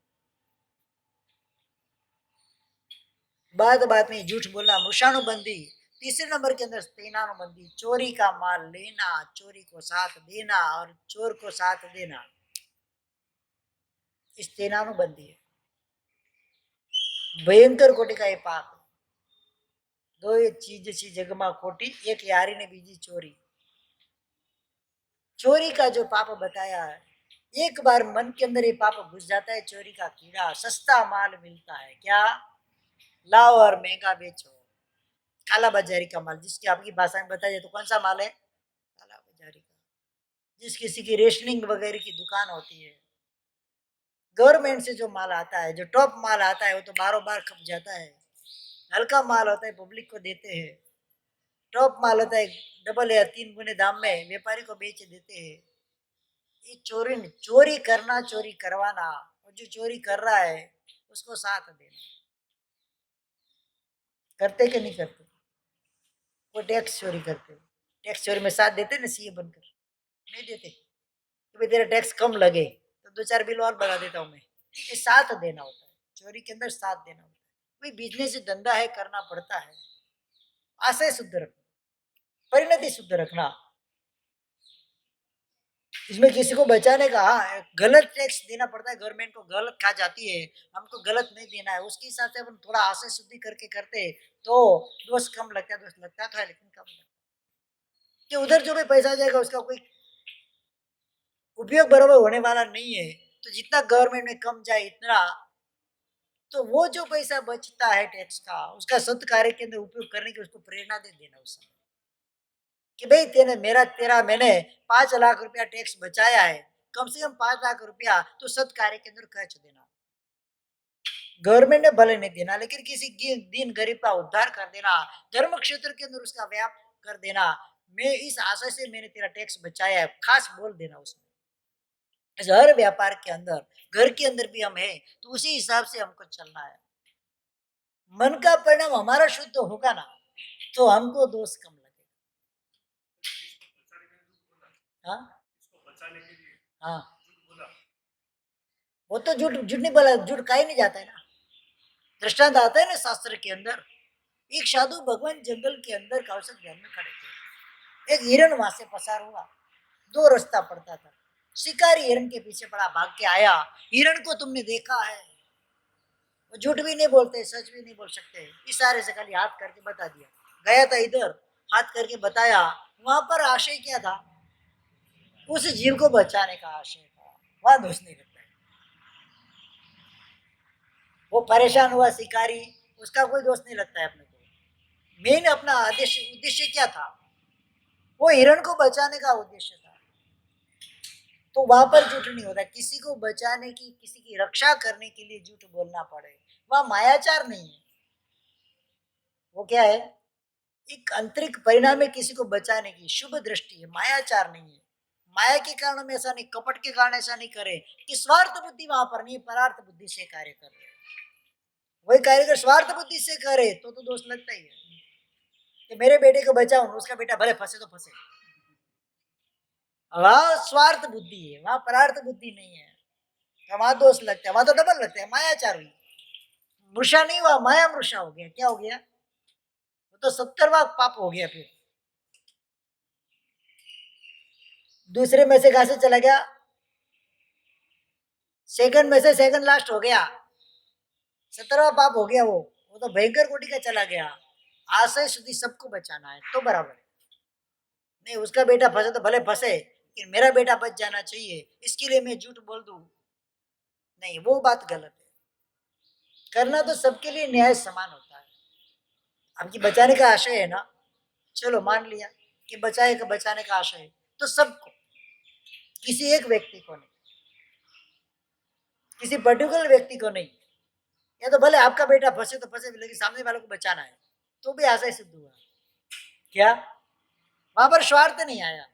बात बात में झूठ बोलना, वृषाणुबंदी। तीसरे नंबर के अंदर स्तेनानुबंधी, चोरी का माल लेना, चोरी को साथ देना और चोर को साथ देना, स्तेनानुबंधी है। भयंकर कोटि का ये पाप। दो ये चीज सी जग में खोटी, एक यारी ने बीजी चोरी। चोरी का जो पाप बताया है, एक बार मन के अंदर ये पाप घुस जाता है, चोरी का कीड़ा, सस्ता माल मिलता है, क्या लाओ और महंगा बेचो, काला बाजारी का माल, जिसकी आपकी भाषा में बताया तो कौन सा माल है, काला बाजारी का। जिस किसी की रेशनिंग वगैरह की दुकान होती है, गवर्नमेंट से जो माल आता है, जो टॉप माल आता है, वो तो बारों बार खप जाता है। हल्का माल होता है पब्लिक को देते हैं, टॉप माल होता है डबल या 3 गुने दाम में व्यापारी को बेच देते हैं। ये चोरी, चोरी करना, चोरी करवाना, और जो चोरी कर रहा है उसको साथ देना। करते कि नहीं करते, वो टैक्स चोरी करते, टैक्स चोरी में साथ देते ना सीए बनकर, नहीं देते कि भाई तेरा टैक्स कम लगे तो 2 4 बिल और बढ़ा देता हूँ मैं। ये साथ देना होता है, चोरी के अंदर साथ देना होता है। भाई बिजनेस धंधा है, करना पड़ता है। आशय शुद्ध रखना, परिणति शुद्ध रखना, इसमें किसी को बचाने का, हाँ गलत टैक्स देना पड़ता है, गवर्नमेंट को गलत खा जाती है, हमको गलत नहीं देना है, उसके हिसाब से अपन थोड़ा आशय शुद्धि करके करते तो दोष कम लगता है, दोष लगता तो है लेकिन कम लगता है। कि उधर जो भी पैसा जाएगा उसका कोई उपयोग बराबर होने वाला नहीं है। तो जितना गवर्नमेंट में कम जाए इतना, तो वो जो पैसा बचता है टैक्स का, उसका सत् कार्य के अंदर उपयोग करने की उसको प्रेरणा दे देना उस समय, कि भाई तेने मेरा तेरा मैंने 5 लाख रुपया टैक्स बचाया है, कम से कम 5 लाख रुपया तो सत् कार्य के अंदर खर्च देना। गवर्नमेंट ने भले नहीं देना, लेकिन किसी दीन गरीब का उद्धार कर देना, धर्म क्षेत्र के अंदर उसका व्याप कर देना। मैं इस आशय से मैंने तेरा टैक्स बचाया है, खास बोल देना उसमें। हर व्यापार के अंदर, घर के अंदर भी हम है, तो उसी हिसाब से हमको चलना है। मन का परिणाम हमारा शुद्ध होगा ना, तो हमको दोष कम लगेगा। हाँ हाँ, वो तो झूठ झूठ नहीं बोला, झूठ का ही नहीं जाता है ना। दृष्टांत आता है ना शास्त्र के अंदर, एक साधु भगवान जंगल के अंदर कौशल ध्यान में खड़े थे, एक हिरण वहां से पसार हुआ, 2 रास्ता पड़ता था, शिकारी हिरण के पीछे पड़ा, भाग के आया, हिरण को तुमने देखा है? वो झूठ भी नहीं बोलते, सच भी नहीं बोल सकते, इशारे से खाली हाथ करके बता दिया। गया था इधर, हाथ करके बताया। वहां पर आशय क्या था? उस जीव को बचाने का आशय था, वहां दोष नहीं लगता है। वो परेशान हुआ शिकारी, उसका कोई दोष नहीं लगता है अपने को। मेन अपना आदेश उद्देश्य क्या था? वो हिरण को बचाने का उद्देश्य था। तो वहां पर झूठ नहीं होता। किसी को बचाने की, किसी की रक्षा करने के लिए झूठ बोलना पड़े, वह मायाचार नहीं है। वो क्या है? एक आंतरिक परिणाम है किसी को बचाने की, शुभ दृष्टि है, मायाचार नहीं है। माया के कारण हम ऐसा नहीं, कपट के कारण ऐसा नहीं करे कि स्वार्थ बुद्धि वहां पर नहीं, परार्थ बुद्धि से कार्य कर रहे। वही कार्य अगर स्वार्थ बुद्धि से करे तो दोष लगता ही है कि मेरे बेटे को बचाऊं, उसका बेटा भले फंसे तो फंसे। वहां स्वार्थ बुद्धि है, वहां परार्थ बुद्धि नहीं है, वहां दोष लगता है, वहां तो डबल लगता है, मायाचार हुई। मृषा नहीं हुआ, माया मृषा हो गया। क्या हो गया? वो तो 70वां पाप हो गया। फिर दूसरे में से कहां से चला गया? सेकंड में से सेकंड लास्ट हो गया, 17वां पाप हो गया। वो तो भयंकर कोटि का चला गया। आशय शुद्धि सबको बचाना है तो बराबर है। नहीं, उसका बेटा फंसे तो भले फंसे, लेकिन मेरा बेटा बच जाना चाहिए, इसके लिए मैं झूठ बोल दूं, नहीं, वो बात गलत है। करना तो सबके लिए न्याय समान होता है। आपकी बचाने का आशय है ना, चलो मान लिया कि बचाने का आशय है, तो सबको, किसी एक व्यक्ति को नहीं, किसी पर्टिकुलर व्यक्ति को नहीं। या तो भले आपका बेटा फंसे तो फंसे, लेकिन सामने वालों को बचाना है, तो भी आशय सिद्ध हुआ। क्या? वहां पर स्वार्थ नहीं आया।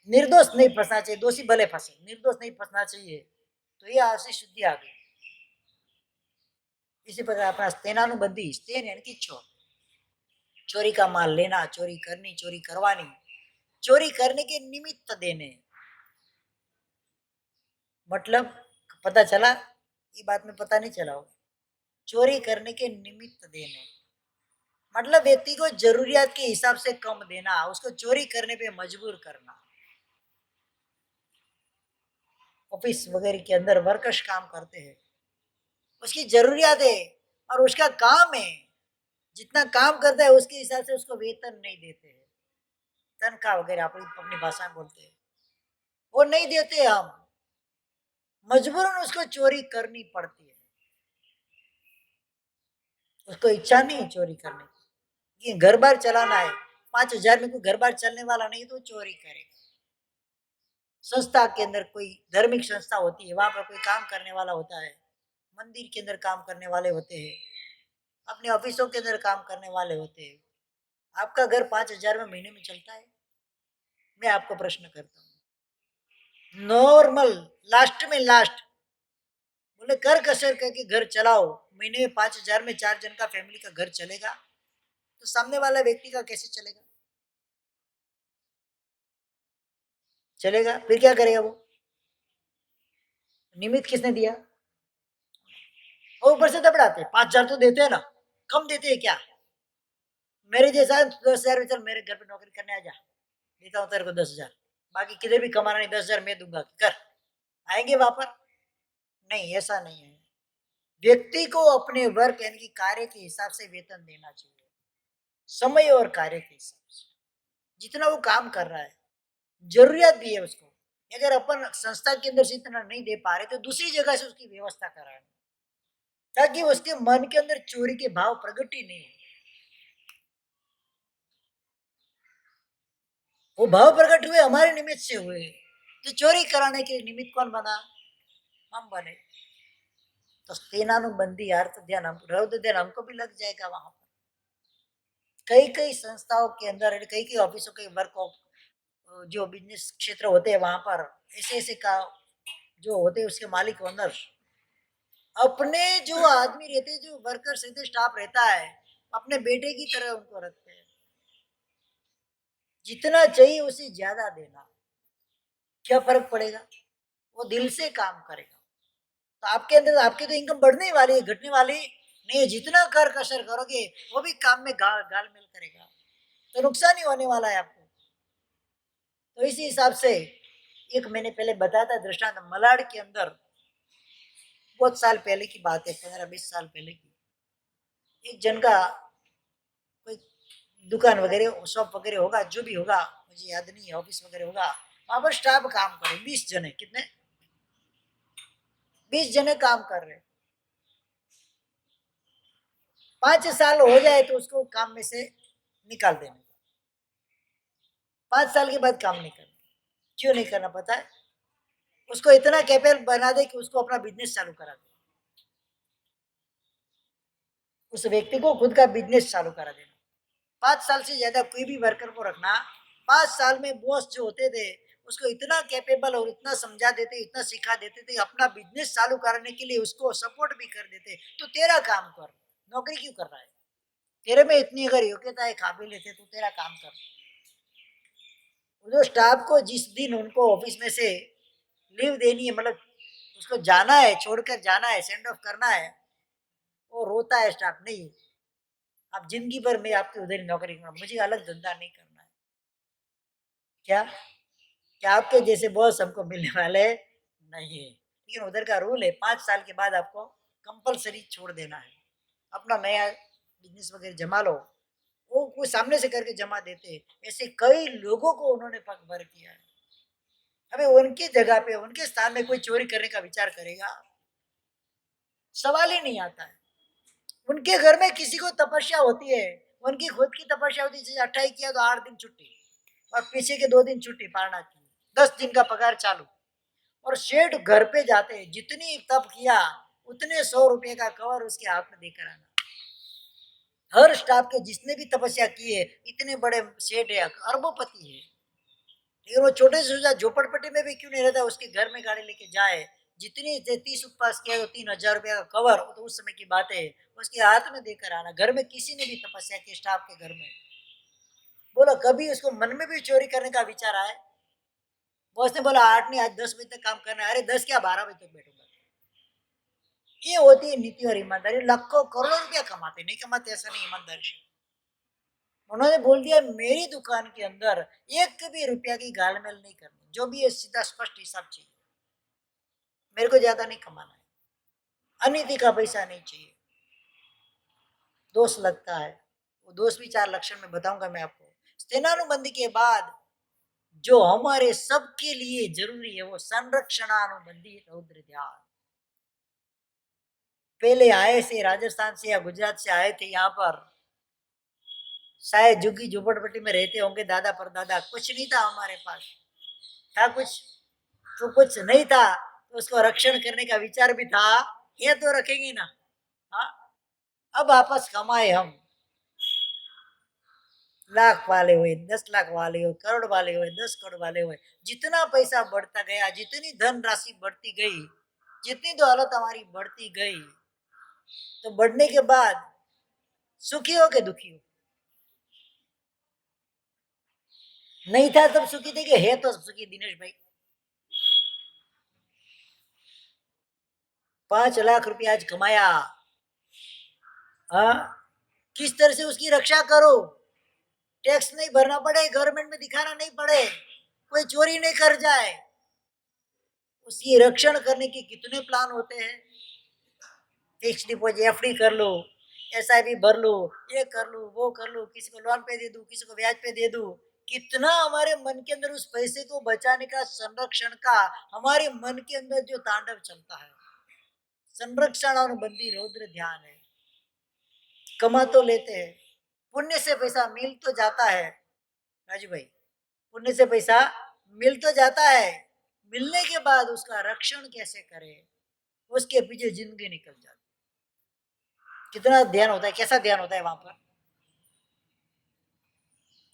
निर्दोष नहीं फंसना चाहिए, दोषी भले फंसे, निर्दोष नहीं फंसना चाहिए, तो ये आशय शुद्धि आ गई। इसी प्रकार अपना स्तेनानुबंधी, स्तेन यानी कि चोर, चोरी का माल लेना, चोरी करनी, चोरी करवानी, चोरी करने के निमित्त देने। मतलब पता चला? ये बात में पता नहीं चला हो। चोरी करने के निमित्त देने मतलब व्यक्ति को जरूरियात के हिसाब से कम देना, उसको चोरी करने पे मजबूर करना। ऑफिस वगैरह के अंदर वर्कर्स काम करते हैं, उसकी जरूरियात है और उसका काम है, जितना काम करता है उसके हिसाब से उसको वेतन नहीं देते हैं, तनख्वाह वगैरह अपनी अपनी भाषा में बोलते हैं, वो नहीं देते। हम मजबूरन उसको चोरी करनी पड़ती है, उसको इच्छा नहीं है चोरी करने की, ये घर बार चलाना है। 5,000 में कोई घर बार चलने वाला नहीं तो चोरी करेगा। संस्था के अंदर कोई धार्मिक संस्था होती है, वहां पर कोई काम करने वाला होता है, मंदिर के अंदर काम करने वाले होते हैं, अपने ऑफिसों के अंदर काम करने वाले होते हैं। आपका घर 5,000 में महीने में चलता है? मैं आपको प्रश्न करता हूँ, नॉर्मल लास्ट में लास्ट बोले कर कसर करके घर चलाओ, महीने में 5,000 में 4 जन का फैमिली का घर चलेगा? तो सामने वाला व्यक्ति का कैसे चलेगा? चलेगा? फिर क्या करेगा वो? निमित्त किसने दिया? और ऊपर से दबड़ाते, 5,000 तो देते हैं ना, कम देते हैं क्या? मेरे जैसा 10,000 चल मेरे घर पे नौकरी करने आ जा, देता हूँ तेरे को 10,000, बाकी किधर भी कमाना नहीं, 10,000 मैं दूंगा, कर। आएंगे वापस? नहीं, ऐसा नहीं है। व्यक्ति को अपने वर्क यानी कि कार्य के हिसाब से वेतन देना चाहिए, समय और कार्य के हिसाब से, जितना वो काम कर रहा है, जरूरियात भी है उसको। अगर अपन संस्था के अंदर से इतना नहीं दे पा रहे तो दूसरी जगह से उसकी व्यवस्था कराए, ताकि उसके मन के अंदर चोरी के भाव प्रकट ही नहीं हो। वो भाव प्रकट हुए हमारे निमित्त से हुए, तो चोरी कराने के निमित्त कौन बना? हम बने। तो स्तेनानुबंधी अर्थ ध्यान, हम रौद्र ध्यान हमको भी लग जाएगा वहां पर। कई कई संस्थाओं के अंदर, कई कई ऑफिसों के वर्क, जो बिजनेस क्षेत्र होते हैं वहां पर ऐसे ऐसे का जो होते हैं, उसके मालिक ओनर अपने जो आदमी रहते, जो वर्कर्स रहते, स्टाफ रहता है, अपने बेटे की तरह उनको रखते हैं। जितना चाहिए उससे ज्यादा देना, क्या फर्क पड़ेगा? वो दिल से काम करेगा। तो आपके अंदर, आपकी तो इनकम बढ़ने वाली है, घटने वाली नहीं है। जितना कर कसर करोगे वो भी काम में गाल मेल करेगा, तो नुकसान ही होने वाला है आपको। तो इसी हिसाब से एक मैंने पहले बताया था दृष्टांत, मलाड के अंदर बहुत साल पहले की बात है, 15-20 साल पहले की। एक जन का कोई दुकान वगैरह शॉप वगैरह होगा, जो भी होगा मुझे याद नहीं है, ऑफिस वगैरह होगा, वहां पर स्टाफ काम करे 20 जने, कितने 20 जने काम कर रहे। 5 साल हो जाए तो उसको काम में से निकाल देने, 5 साल के बाद काम नहीं करना। क्यों नहीं करना पता है? उसको इतना कैपेबल बना दे कि उसको अपना बिजनेस चालू करा दे, उस व्यक्ति को खुद का बिजनेस चालू करा देना। 5 साल से ज्यादा कोई भी वर्कर को रखना, 5 साल में बॉस जो होते थे उसको इतना कैपेबल और इतना समझा देते, इतना सिखा देते थे, अपना बिजनेस चालू करने के लिए उसको सपोर्ट भी कर देते। तो तेरा काम कर, नौकरी क्यों कर रहा है? तेरे में इतनी अगर योग्यता है, काबिलियत है, तो तेरा काम कर। जो स्टाफ को जिस दिन उनको ऑफिस में से लीव देनी है, मतलब उसको जाना है, छोड़कर जाना है, सेंड ऑफ करना है, वो रोता है स्टाफ, नहीं आप जिंदगी भर मैं आपकी उधर ही नौकरी करूंगा, मुझे अलग धंधा नहीं करना है। क्या क्या आपके जैसे बॉस हमको मिलने वाले नहीं है? लेकिन उधर का रूल है 5 साल के बाद आपको कंपलसरी छोड़ देना है, अपना नया बिजनेस वगैरह जमा लो। वो कोई सामने से करके जमा देते, ऐसे कई लोगों को उन्होंने पग भर किया है। अबे उनकी जगह पे, उनके स्थान में कोई चोरी करने का विचार करेगा? सवाल ही नहीं आता है। उनके घर में किसी को तपस्या होती है, उनकी खुद की तपस्या होती है, जैसे 28 किया तो 8 दिन छुट्टी, और पीछे के 2 दिन छुट्टी पालना की, 10 दिन का पगार चालू। और सेठ घर पे जाते हैं, जितनी तप किया उतने 100 रुपए का कवर उसके हाथ में देकर आना। हर स्टाफ के जिसने भी तपस्या की है, इतने बड़े सेठ है, अरबोपति है, लेकिन वो छोटे से झोपड़पट्टी में भी क्यों नहीं रहता, उसके घर में गाड़ी लेके जाए, जितनी 30 उपवास किया तो 3,000 रुपया का कवर, तो उस समय की बात है, उसके हाथ में देकर आना। घर में किसी ने भी तपस्या की स्टाफ के घर में, बोलो कभी उसको मन में भी चोरी करने का विचार आए? बॉस ने बोला 8 नहीं, आज 10 बजे तक काम करना है, अरे 10 क्या 12 बजे तक बैठूंगा। ये होती है नीति और ईमानदारी। लाखों करोड़ों रुपया कमाते, नहीं कमाते ऐसा नहीं, ईमानदारी से। उन्होंने बोल दिया मेरी दुकान के अंदर एक भी रुपया की गालमेल नहीं करनी, जो भी है सीधा स्पष्ट हिसाब चाहिए, मेरे को ज्यादा नहीं कमाना है, अनिति का पैसा नहीं चाहिए। दोष लगता है, वो दोष भी 4 लक्षण में बताऊंगा मैं आपको। सेनानुबंदी के बाद जो हमारे सबके लिए जरूरी है वो संरक्षणानुबंधी रौद्र ध्यान। पहले आए से राजस्थान से या गुजरात से आए थे यहाँ पर, शायद झुग्गी झोपड़पट्टी में रहते होंगे दादा परदादा, कुछ नहीं था हमारे पास, था कुछ तो कुछ नहीं था, तो उसको रक्षण करने का विचार भी था, ये तो रखेंगे ना। हाँ, अब आपस कमाए हम, लाख वाले हुए, 10 लाख वाले हुए, करोड़ वाले हुए, 10 करोड़ वाले हुए, जितना पैसा बढ़ता गया, जितनी धन राशि बढ़ती गई, जितनी दौलत हमारी बढ़ती गई, तो बढ़ने के बाद सुखी हो के दुखी हो? नहीं था तब सुखी थे कि है तो सुखी दिनेश भाई? 5 लाख रुपया आज कमाया, हाँ, किस तरह से उसकी रक्षा करो, टैक्स नहीं भरना पड़े, गवर्नमेंट में दिखाना नहीं पड़े, कोई चोरी नहीं कर जाए, उसकी रक्षण करने के कितने प्लान होते हैं। फिक्स डिपॉजिट एफडी कर लो, एसआईपी भर लो, ये कर लो, वो कर लो, किसी को लोन पे दे दू, किसी को ब्याज पे दे दू। कितना हमारे मन के अंदर उस पैसे को बचाने का, संरक्षण का, हमारे मन के अंदर जो तांडव चलता है, संरक्षण अनुबंधी रौद्र ध्यान है। कमा तो लेते हैं, पुण्य से पैसा मिल तो जाता है राजू भाई, पुण्य से पैसा मिल तो जाता है, मिलने के बाद उसका रक्षण कैसे करें, उसके पीछे जिंदगी निकल जाती। कितना ध्यान होता है, कैसा ध्यान होता है वहां पर?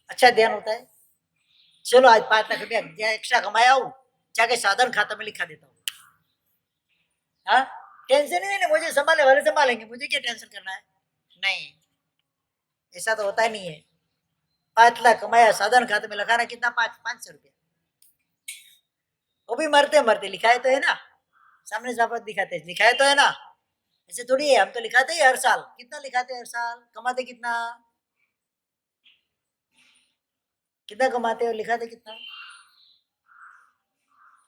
अच्छा ध्यान होता है। चलो आज 5 लाख रुपया एक्स्ट्रा कमाया हूं, जाके साधारण खाता में लिखा देता हूँ। हाँ, टेंशन ही नहीं, मुझे संभालने वाले संभालेंगे, मुझे क्या टेंशन करना है? नहीं, ऐसा तो होता ही नहीं है। 5 लाख कमाया, साधारण खाते में लगाना कितना, 500 रुपया, वो भी मरते मरते लिखाए तो है ना, सामने से वापस दिखाते लिखाए तो है ना। ऐसे थोड़ी है, हम तो लिखाते ही हर साल, कितना लिखाते हर साल, कमाते कितना, कितना कमाते और लिखाते कितना।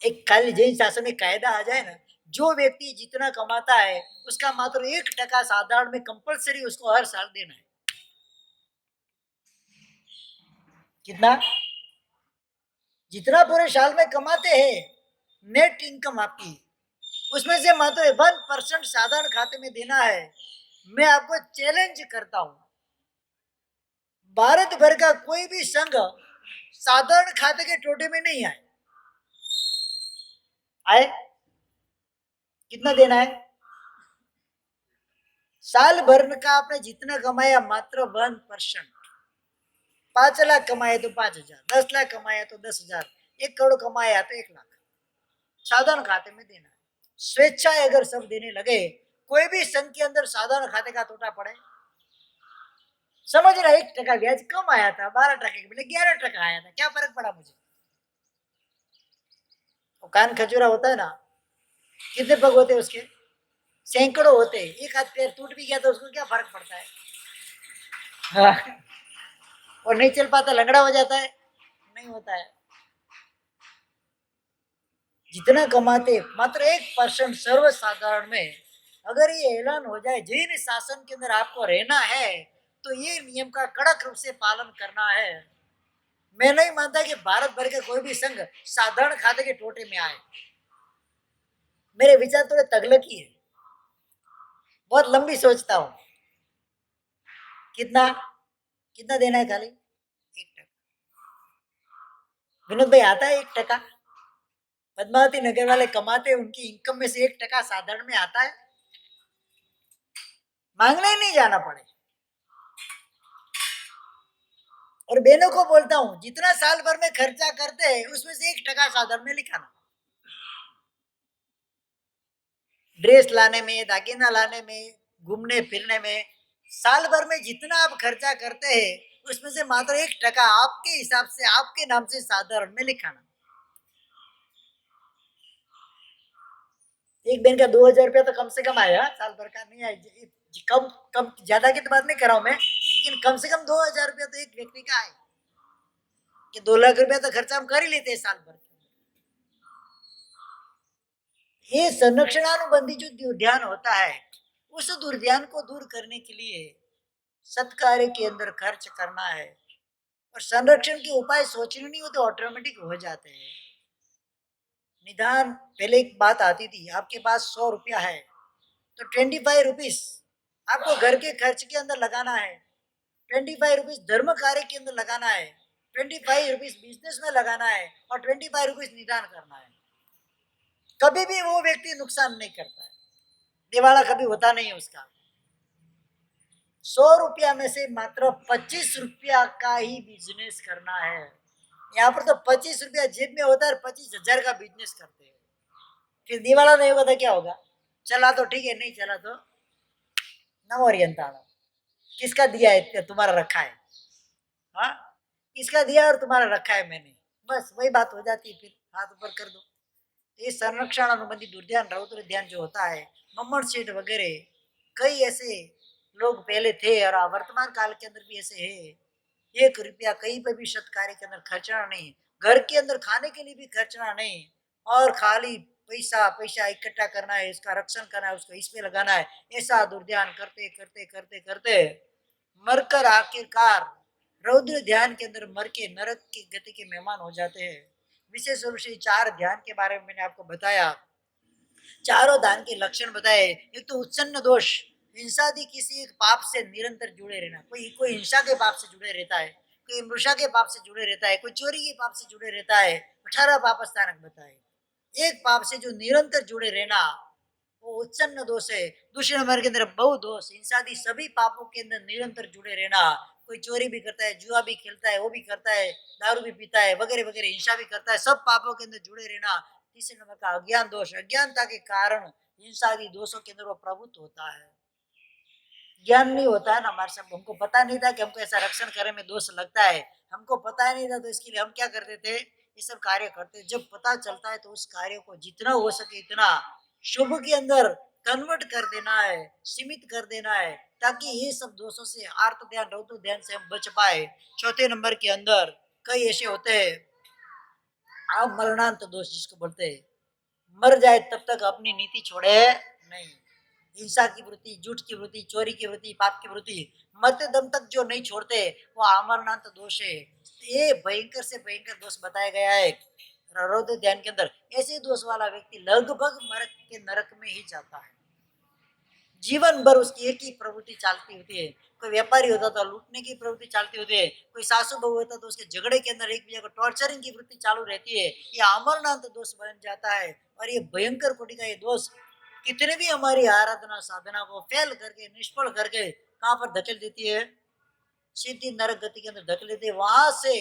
एक खाली जैन शासन में कायदा आ जाए ना, जो व्यक्ति जितना कमाता है उसका मात्र 1% साधारण में कंपलसरी उसको हर साल देना है। कितना? जितना पूरे साल में कमाते हैं नेट इनकम आपकी, उसमें से मात्र 1% साधारण खाते में देना है। मैं आपको चैलेंज करता हूं, भारत भर का कोई भी संघ साधारण खाते के टोटे में नहीं आए। आए? कितना देना है? साल भर का आपने जितना कमाया मात्र 1%। 5 लाख कमाए तो 5,000, 10 लाख कमाया तो 10,000, 1 करोड़ कमाया तो 1 लाख साधारण खाते में देना है। स्वेच्छा अगर सब देने लगे, कोई भी संघ के अंदर साधारण खाते का टोटा पड़े। समझ रहा, 1% ब्याज कम आया था, 12% के बदले 11% आया था, क्या फर्क पड़ा मुझे? वो कान खजूरा होता है ना, कितने पग होते हैं उसके? सैकड़ों होते हैं। एक हाथ पैर टूट भी गया तो उसको क्या फर्क पड़ता है? हाँ। और नहीं चल पाता लंगड़ा हो जाता है? नहीं होता है। जितना कमाते मात्र 1% सर्वसाधारण में अगर ये ऐलान हो जाए जैन शासन के अंदर आपको रहना है तो ये नियम का कड़क रूप से पालन करना है। मैं नहीं मानता कि भारत भर के कोई भी संघ साधारण खाते के टोटे में आए। मेरे विचार थोड़े तगलकी है, बहुत लंबी सोचता हूं। कितना? कितना देना है? खाली 1%। विनोद भाई, आता है 1%? पद्मावती नगर वाले कमाते उनकी इनकम में से 1% साधारण में आता है। मांगने ही नहीं जाना पड़े। और बहनों को बोलता हूं, जितना साल भर में खर्चा करते हैं उसमें से 1% साधारण में लिखाना। ड्रेस लाने में, दागिना लाने में, घूमने फिरने में, साल भर में जितना आप खर्चा करते हैं उसमें से मात्र 1% आपके हिसाब से आपके नाम से साधारण में लिखाना। एक बहन का 2,000 रुपया तो कम से कम आया, साल भर का नहीं आया। कम कम ज्यादा की तो बात नहीं कर रहा हूं मैं, लेकिन कम से कम 2,000 रुपया तो एक व्यक्ति का आए कि 2 लाख रुपया तो खर्चा हम कर ही लेते हैं साल भर। ये संरक्षणानुबंधी जो दुर्ध्यान होता है, उस दुर्ध्यान को दूर करने के लिए सत्कार्य के अंदर खर्च करना है। और संरक्षण के उपाय सोचने नहीं होते, ऑटोमेटिक हो जाते हैं। निदान पहले एक बात आती थी, आपके पास 100 रुपया है तो 25 रुपीज आपको घर के खर्च के अंदर लगाना है, 25 रुपीज धर्म कार्य के अंदर लगाना है, 25 रुपीज बिजनेस में लगाना है और 25 रुपीज निदान करना है। कभी भी वो व्यक्ति नुकसान नहीं करता है, दिवाला कभी होता नहीं है उसका। 100 रुपया में से मात्र 25 रुपया का ही बिजनेस करना है। यहाँ पर तो 25 रुपया जेब में होता है, 25,000 का बिजनेस करते हैं। फिर दिवाला नहीं होगा तो क्या होगा? चला तो ठीक है, नहीं चला तो नमोरियंता। किसका दिया है? तुम्हारा रखा है। हाँ, किसका दिया और तुम्हारा रखा है मैंने, बस वही बात हो जाती है। फिर हाथ ऊपर कर दो। ये संरक्षण अनुबंधी दुर्ध्यान रौद्र ध्यान जो होता है, मम्मट सेठ वगैरह कई ऐसे लोग पहले थे और वर्तमान काल के अंदर भी ऐसे है। 1 रुपया कहीं पर भी सत्कार्य के अंदर खर्चना नहीं, घर के अंदर खाने के लिए भी खर्चना नहीं, और खाली पैसा पैसा इकट्ठा करना है, इसका रक्षण करना है, उसको इस पे लगाना है। ऐसा दुर्ध्यान करते करते करते करते मरकर आखिरकार रौद्र ध्यान के अंदर मर के नरक की गति के मेहमान हो जाते हैं। विशेष रूप से 4 ध्यान के बारे में मैंने आपको बताया, चारों ध्यान के लक्षण बताए। एक तो उच्चन्न दोष, हिंसादि किसी एक पाप से निरंतर जुड़े रहना। कोई कोई हिंसा के पाप से जुड़े रहता है, कोई मृषा के पाप से जुड़े रहता है, कोई चोरी के पाप से जुड़े रहता है। 18 पाप स्थानक बताए। एक पाप से जो निरंतर जुड़े रहना वो उच्चन्न दोष है। दूसरे नंबर के अंदर बहु दोष, हिंसादि सभी पापों के अंदर निरंतर जुड़े रहना। कोई चोरी भी करता है, जुआ भी खेलता है, वो भी करता है, दारू भी पीता है, वगैरह वगैरह, हिंसा भी करता है, सब पापों के अंदर जुड़े रहना। तीसरे नंबर का अज्ञान दोष, अज्ञानता के कारण हिंसादि दोषों के अंदर वो प्रभुत्व होता है। ज्ञान नहीं होता है ना हमारे सब, हमको पता नहीं था कि हमको ऐसा रक्षण करने में दोष लगता है, हमको पता ही नहीं था, तो इसके लिए हम क्या करते थे? ये सब कार्य करते। जब पता चलता है तो उस कार्य को जितना हो सके इतना शुभ के अंदर कन्वर्ट कर देना है, सीमित कर देना है, ताकि ये सब दोषों से, आर्त ध्यान रौद्र ध्यान से हम बच पाए। चौथे नंबर के अंदर कई ऐसे होते हैं आप मरणांत दोष जिसको बोलते हैं, मर जाए तब तक अपनी नीति छोड़े नहीं। हिंसा की वृत्ति, झूठ की वृत्ति, चोरी की वृत्ति, पाप की वृत्ति, मरते दम तक जो नहीं छोड़ते वो अमरनाथ दोष है। ये भयंकर से भयंकर दोष बताया गया है रौद्र ध्यान के अंदर। ऐसे दोष वाला व्यक्ति लगभग नरक में ही जाता है। जीवन भर उसकी एक ही प्रवृत्ति चलती होती है। कोई व्यापारी होता तो लूटने की प्रवृत्ति चलती होती है, कोई सासू बहू होता तो उसके झगड़े के अंदर एक दूसरे को टॉर्चरिंग की वृत्ति चालू रहती है। ये अमरनाथ दोष बन जाता है। और ये भयंकर कोटि का ये दोष कितने भी हमारी आराधना साधना को फेल करके, निष्फल करके कहाँ पर धकेल देती है? सीधी नरक गति के अंदर धकेल देती है। वहां से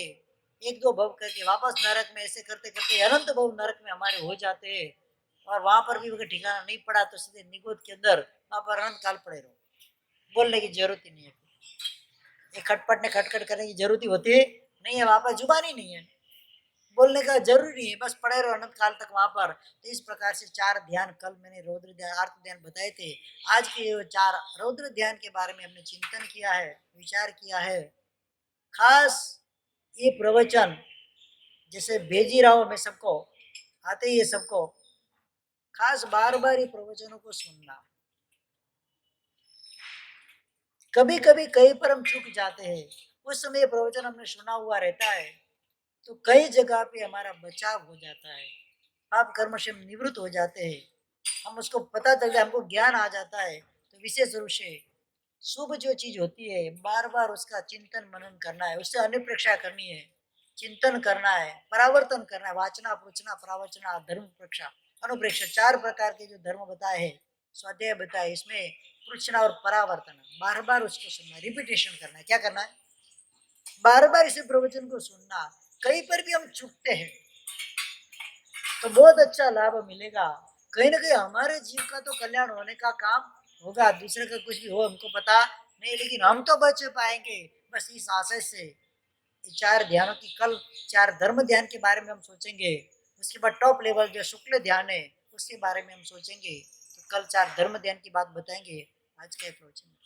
एक दो भव करके वापस नरक में ऐसे करते करते अनंत भव नरक में हमारे हो जाते हैं। और वहां पर भी ठिकाना नहीं पड़ा तो सीधे निगोद के अंदर वहां पर अनंत काल पड़े रहो। बोलने की जरूरत ही नहीं है। ये खटपट ने खटखट करने की जरूरत ही होती नहीं है। वहां पर जुबान ही नहीं है, बोलने का जरूरी नहीं है, बस पड़े रहो अनंत काल तक वहां पर। तो इस प्रकार से 4 ध्यान कल मैंने रौद्र ध्यान, आर्त ध्यान बताए थे। आज के 4 रौद्र ध्यान के बारे में हमने चिंतन किया है, विचार किया है। खास ये प्रवचन जैसे भेज ही रहा हूं मैं सबको, आते ही है सबको, खास बार बार ये प्रवचनों को सुनना। कभी कभी कहीं पर हम चूक जाते हैं, उस समय प्रवचन हमने सुना हुआ रहता है तो कई जगह पे हमारा बचाव हो जाता है, पाप कर्म से हम निवृत्त हो जाते हैं। हम उसको पता चल जाए, हमको ज्ञान आ जाता है। तो विशेष रूप से शुभ जो चीज होती है बार बार उसका चिंतन मनन करना है, उससे अनुप्रेक्षा करनी है, चिंतन करना है, परावर्तन करना है। वाचना, पृचना, प्रावचना, धर्म प्रेक्षा, अनुप्रेक्षा, 4 प्रकार के जो धर्म बताए हैं, स्वाध्याय बताए, इसमें पृचना और परावर्तन बार बार उसको सुनना, रिपीटेशन करना है। क्या करना है? बार बार इसे प्रवचन को सुनना। कहीं पर भी हम चूकते हैं तो बहुत अच्छा लाभ मिलेगा। कहीं ना कहीं हमारे जीव का तो कल्याण होने का काम होगा, दूसरे का कुछ भी हो हमको पता नहीं, लेकिन हम तो बच पाएंगे बस इस आशय से। ये 4 ध्यानों की कल 4 धर्म ध्यान के बारे में हम सोचेंगे। उसके बाद टॉप लेवल जो शुक्ल ध्यान है उसके बारे में हम सोचेंगे। तो कल 4 धर्म ध्यान की बात बताएंगे आज के प्रवचन में।